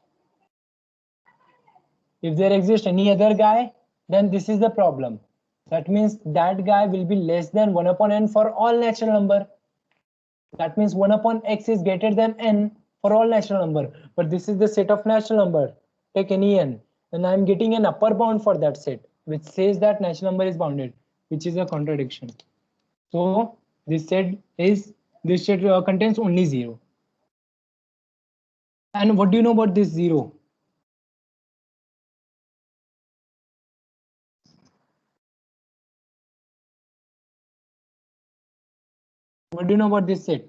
If there exists any other guy, then this is the problem. That means that guy will be less than 1 upon n for all natural number. That means 1 upon x is greater than n for all natural number. But this is the set of natural number. Take any n. And I'm getting an upper bound for that set, which says that natural number is bounded, which is a contradiction. So this set contains only 0. And what do you know about this 0? What do you know about this set?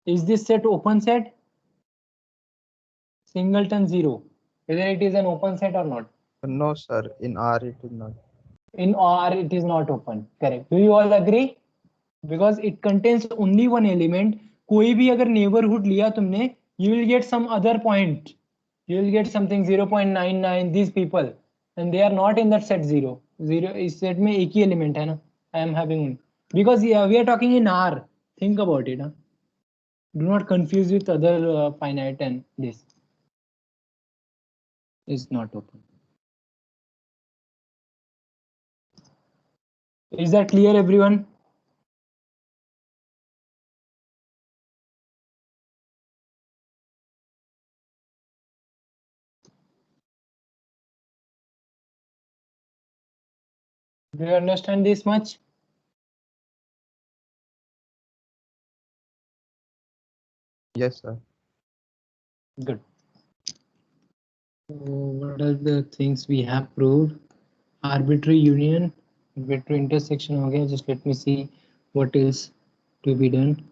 Is this set open set? Singleton 0. Whether it is an open set or not. No, sir. In R, it is not. In R, it is not open. Correct. Do you all agree? Because it contains only one element. कोई भी अगर neighborhood लिया तुमने, you will get some other point. You will get something 0.99. These people, and they are not in that set 0. 0 इस set में एक ही element है ना. I am having one. Because yeah, we are talking in R. Think about it. Huh? Do not confuse with other finite, and this is not open. Is that clear, everyone? Do you understand this much? Yes, sir. Good. So what are the things we have proved? Arbitrary union, arbitrary intersection. Okay, just let me see what is to be done.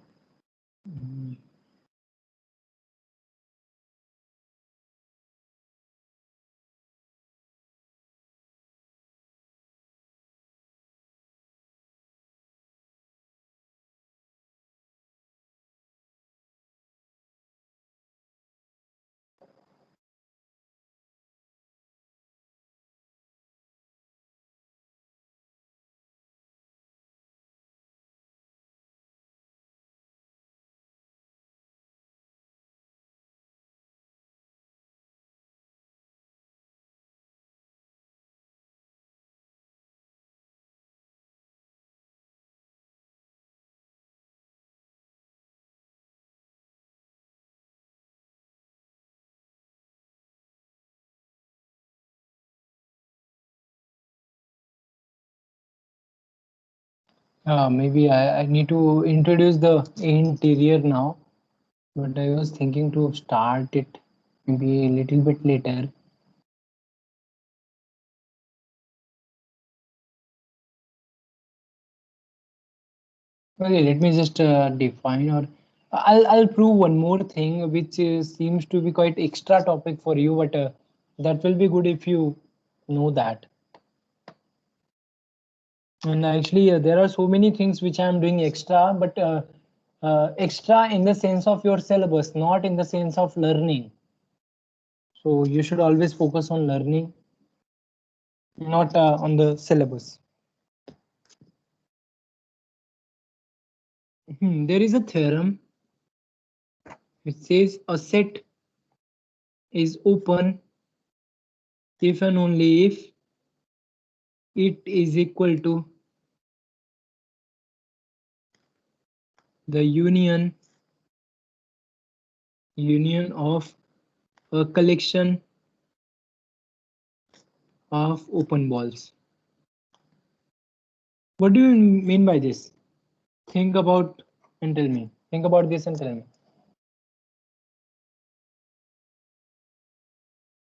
Maybe I need to introduce the interior now, but I was thinking to start it maybe a little bit later. Okay, let me just define, or I'll prove one more thing which seems to be quite extra topic for you, but that will be good if you know that. And actually, there are so many things which I'm doing extra, but extra in the sense of your syllabus, not in the sense of learning. So you should always focus on learning, not on the syllabus. There is a theorem which says a set is open if and only if it is equal to the union of a collection of open balls. What do you mean by this? Think about and tell me. Think about this and tell me.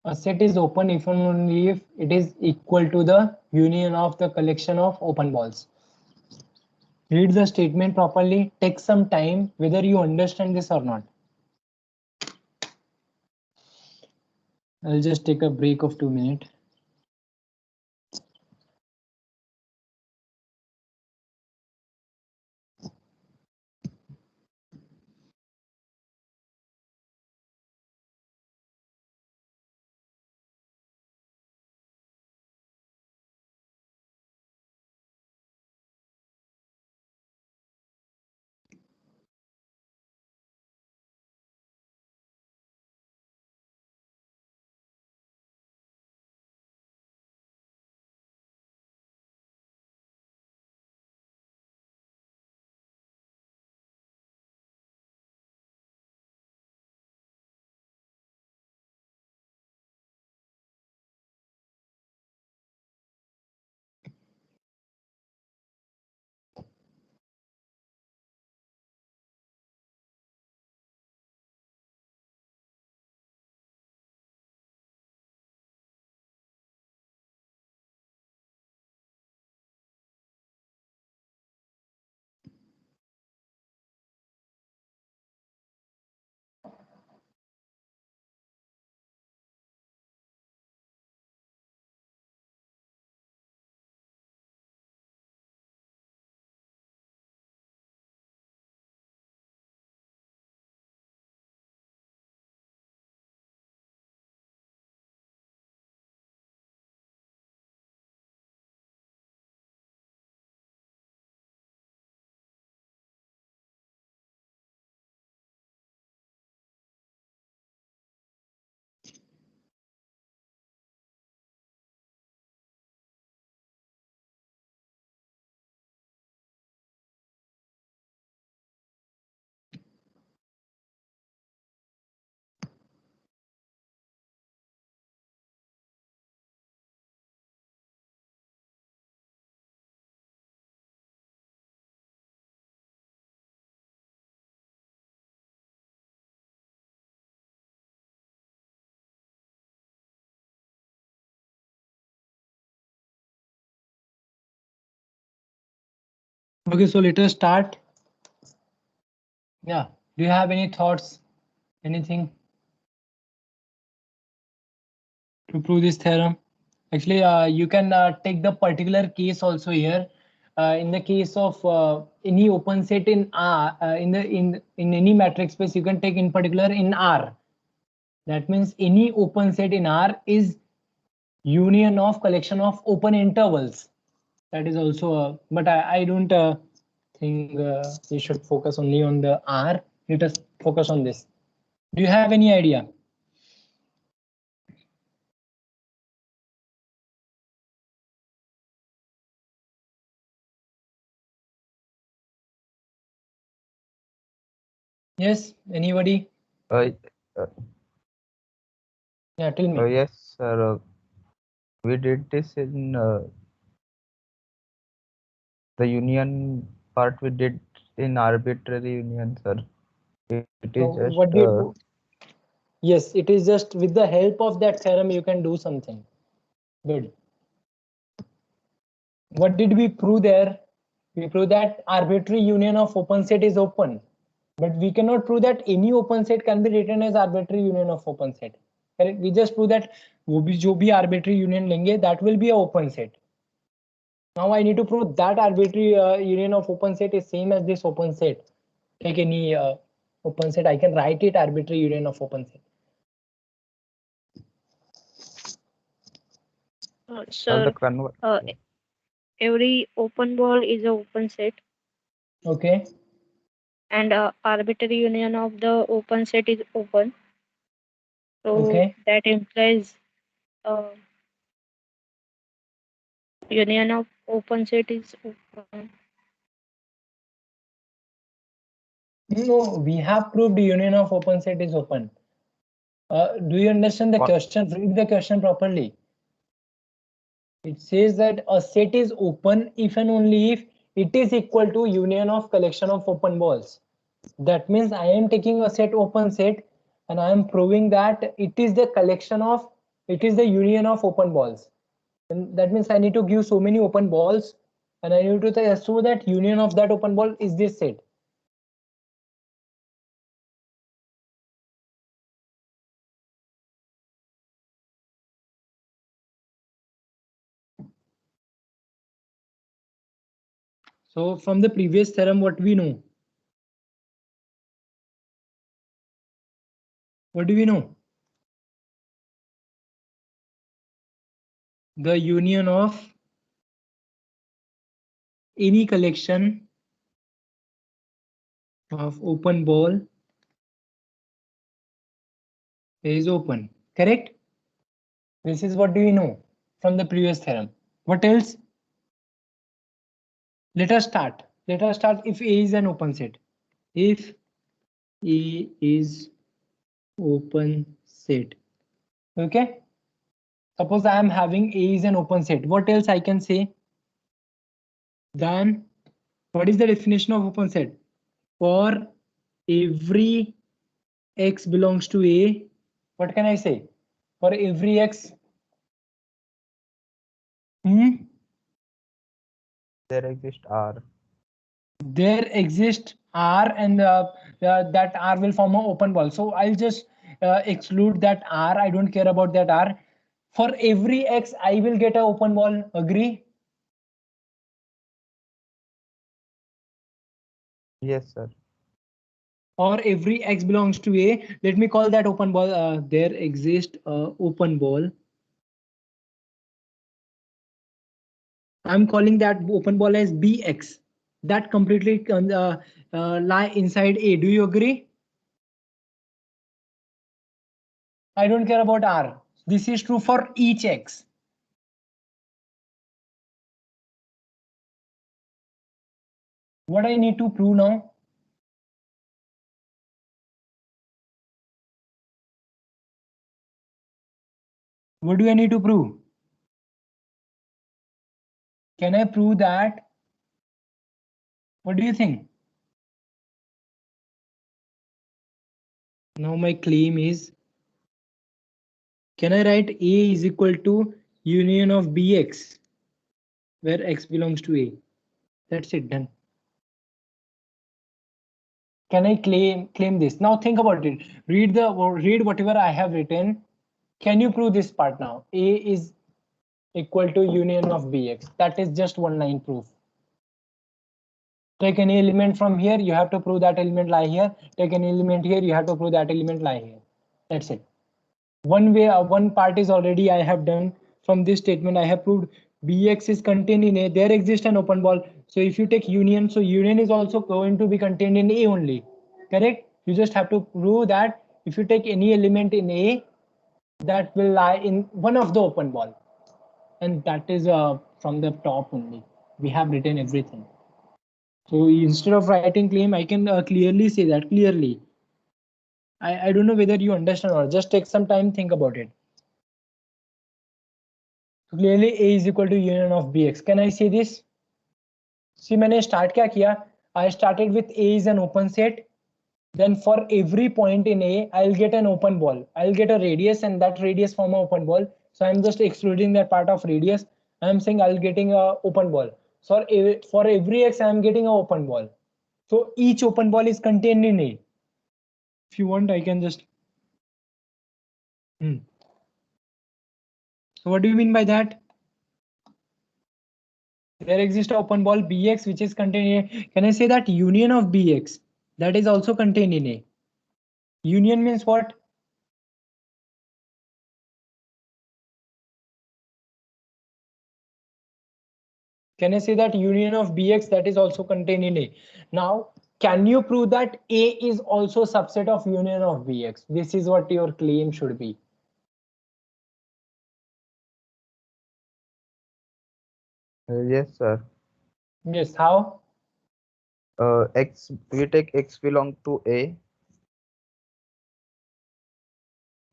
A set is open if and only if it is equal to the union of the collection of open balls. Read the statement properly. Take some time whether you understand this or not. I'll just take a break of 2 minutes. Okay, so let us start. Yeah, do you have any thoughts? Anything to prove this theorem? Actually, you can take the particular case also here. In the case of any open set in R, in any matrix space, you can take in particular in R. That means any open set in R is union of collection of open intervals. That is also a, but I don't think we should focus only on the R. Let us focus on this. Do you have any idea? Yes, anybody? Uh, uh, Yeah, tell me. yes, sir. We did this in the union part. We did in arbitrary union, sir. It So is just what do you do? Yes, it is just with the help of that theorem you can do something. Good. What did we prove there? We proved that arbitrary union of open set is open, but we cannot prove that any open set can be written as arbitrary union of open set. Correct? We just prove that वो भी जो भी arbitrary union लेंगे that will be a open set. Now I need to prove that arbitrary union of open set is same as this open set. Take any open set, I can write it arbitrary union of open set. Sir, every open ball is an open set, Okay. and arbitrary union of the open set is open. So Okay. that implies uh, union of open set is open. No, we have proved union of open set is open. Do you understand the question? Read the question properly. It says that a set is open if and only if it is equal to union of collection of open balls. That means I am taking a set open set and I am proving that it is the collection of, it is the union of open balls. And that means I need to give so many open balls and I need to show that union of that open ball is this set. So from the previous theorem, what we know? What do we know? The union of any collection of open ball is open, correct? This is what do we know from the previous theorem. What else? Let us start. Let us start if A is an open set. If A is open set. Okay. Suppose I am having A is an open set. What else I can say? Then what is the definition of open set? For every x belongs to A, what can I say? For every x, there exists R. there exists R, and that R will form an open ball. So I'll just exclude that R. I don't care about that R. For every x, I will get an open ball. Agree? Yes, sir. Or every x belongs to A. Let me call that open ball. There exists open ball. I'm calling that open ball as Bx. That completely lie inside A. Do you agree? I don't care about R. This is true for each x. What I need to prove now? What do I need to prove? Can I prove that? What do you think? Now my claim is, can I write A is equal to union of Bx, where x belongs to A? That's it, done. Can I claim this? Now think about it. Read whatever I have written. Can you prove this part now? A is equal to union of Bx. That is just one line proof. Take any element from here, you have to prove that element lie here. Take any element here, you have to prove that element lie here. That's it. One part is already I have done. From this statement I have proved Bx is contained in A. There exists an open ball. So if you take union, so union is also going to be contained in A only. Correct? You just have to prove that if you take any element in A, that will lie in one of the open ball. And that is from the top only. We have written everything. So instead of writing claim, I can clearly say that clearly. I don't know whether you understand or just take some time, think about it. So clearly A is equal to union of Bx. Can I say this? See, मैंने start क्या किया? I started with A is an open set. Then for every point in A, I'll get an open ball. I'll get a radius and that radius form an open ball. So I'm just excluding that part of radius. I'm saying I'll getting a open ball. So for every X, I'm getting an open ball. So each open ball is contained in A. If you want, I can just. So what do you mean by that? There exists an open ball Bx which is contained in A. Can I say that union of Bx that is also contained in A? Union means what? Can I say that union of Bx that is also contained in A? Now, can you prove that A is also subset of union of Bx? This is what your claim should be. Yes, sir. Yes, how? X, we take X belong to A.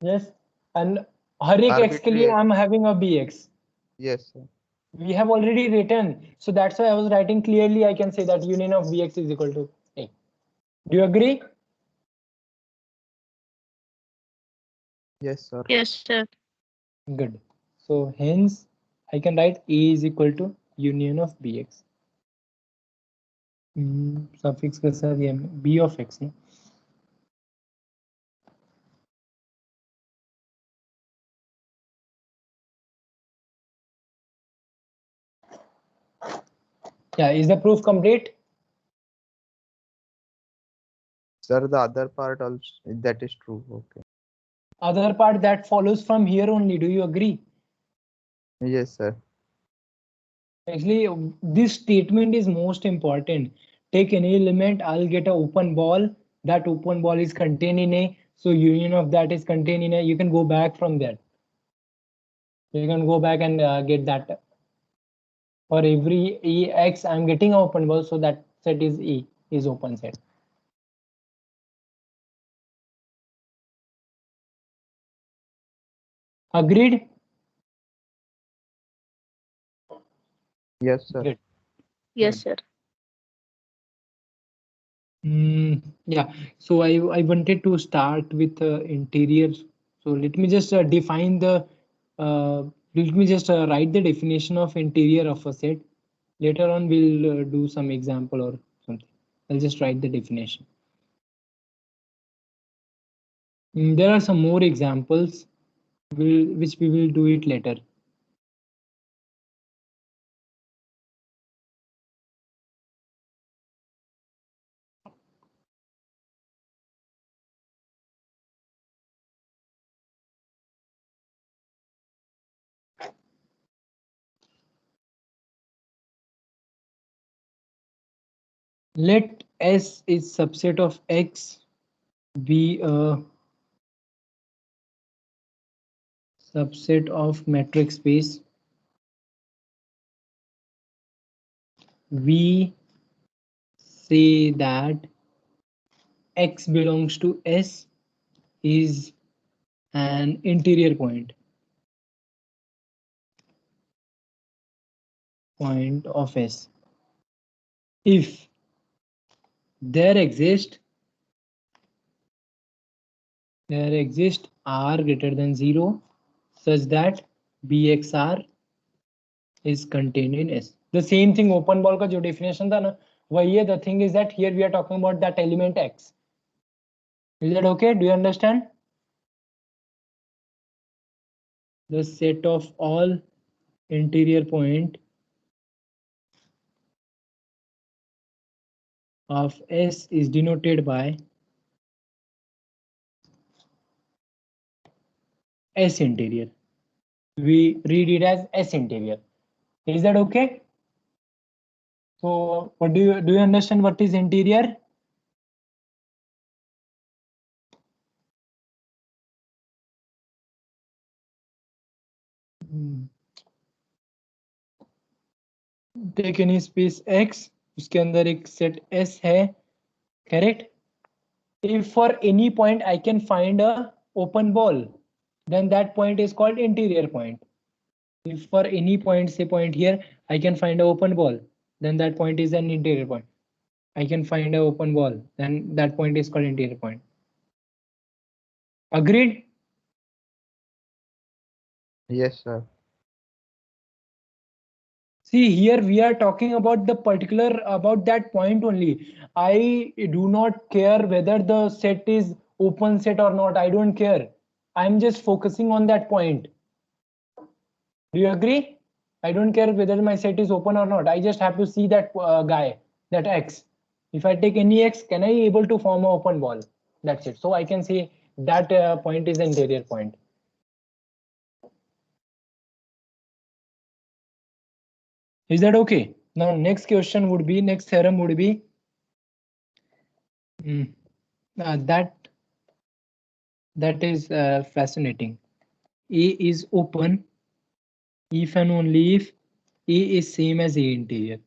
Yes, and हर एक X के लिए I'm having a Bx. Yes, sir. We have already written, so that's why I was writing clearly. I can say that union of Bx is equal to A. Do you agree? Yes, sir. Yes, sir. Good. So hence I can write A is equal to union of Bx. Suffix के साथ ये B of X ना. Yeah, is the proof complete? Sir, the other part also, that is true. Okay. Other part that follows from here only. Do you agree? Yes, sir. Actually, this statement is most important. Take any element, I'll get an open ball. That open ball is contained in A. So union of that is contained in A. You can go back from there. You can go back and get that. For every X, I'm getting an open ball. So that set is E, is open set. Agreed? Yes, sir. Great. Yes, sir. Yeah, so I wanted to start with interior. So let me just define the let me just write the definition of interior of a set. Later on we'll do some example or something. I'll just write the definition. There are some more examples which we will do it later. Let S is subset of X be a subset of metric space. We say that X belongs to S is an interior point of S. If there exists R greater than 0 such that BXR is contained in S. The same thing open ball का जो definition था ना, वही है, the thing is that here we are talking about that element x. Is that okay? Do you understand? The set of all interior point of S is denoted by S interior. We read it as S interior. Is that okay? So what do you understand what is interior? Take any space x, उसके अंदर एक set S है, correct? If for any point I can find a open ball, then that point is called interior point. If for any point, say point here, I can find a open ball, then that point is an interior point. I can find a open ball, then that point is called interior point. Agreed? Yes, sir. See, here we are talking about the particular, about that point only. I do not care whether the set is open set or not. I don't care. I'm just focusing on that point. Do you agree? I don't care whether my set is open or not. I just have to see that guy, that x. If I take any x, can I able to form an open ball? That's it. So I can say that point is an interior point. Is that okay? Now next question would be, next theorem would be that is fascinating. A is open if and only if A is same as A interior.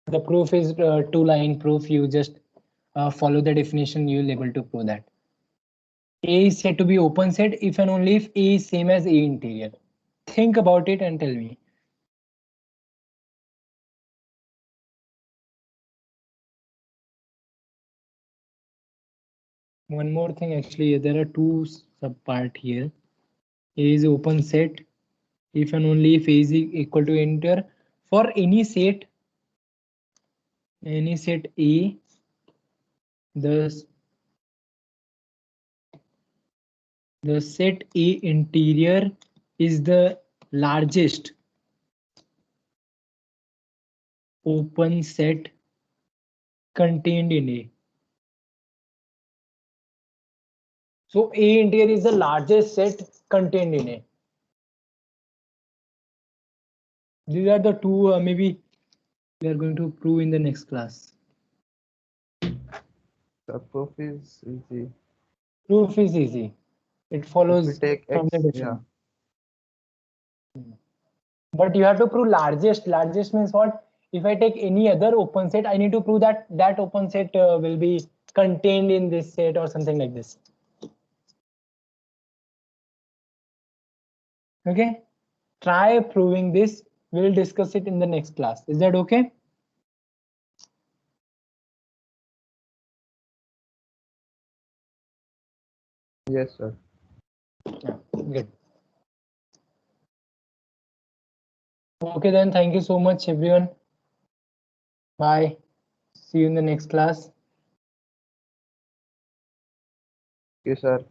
The proof is two-line proof. You just follow the definition, you will able to prove that. A is said to be open set if and only if A is same as A interior. Think about it and tell me. One more thing, actually, there are two subpart here. A is open set if and only if A is equal to interior for any set A. The set A interior is the largest open set contained in A. So A interior is the largest set contained in A. These are the two maybe we are going to prove in the next class. The proof is easy. Proof is easy. It follows If we take from x, the definition. yeah. But you have to prove largest. Largest means what? If I take any other open set, I need to prove that that open set will be contained in this set or something like this. Okay, try proving this. We'll discuss it in the next class. Is that okay? Yes, sir. Yeah, good. Okay, then thank you so much, everyone. Bye. See you in the next class. Yes, sir.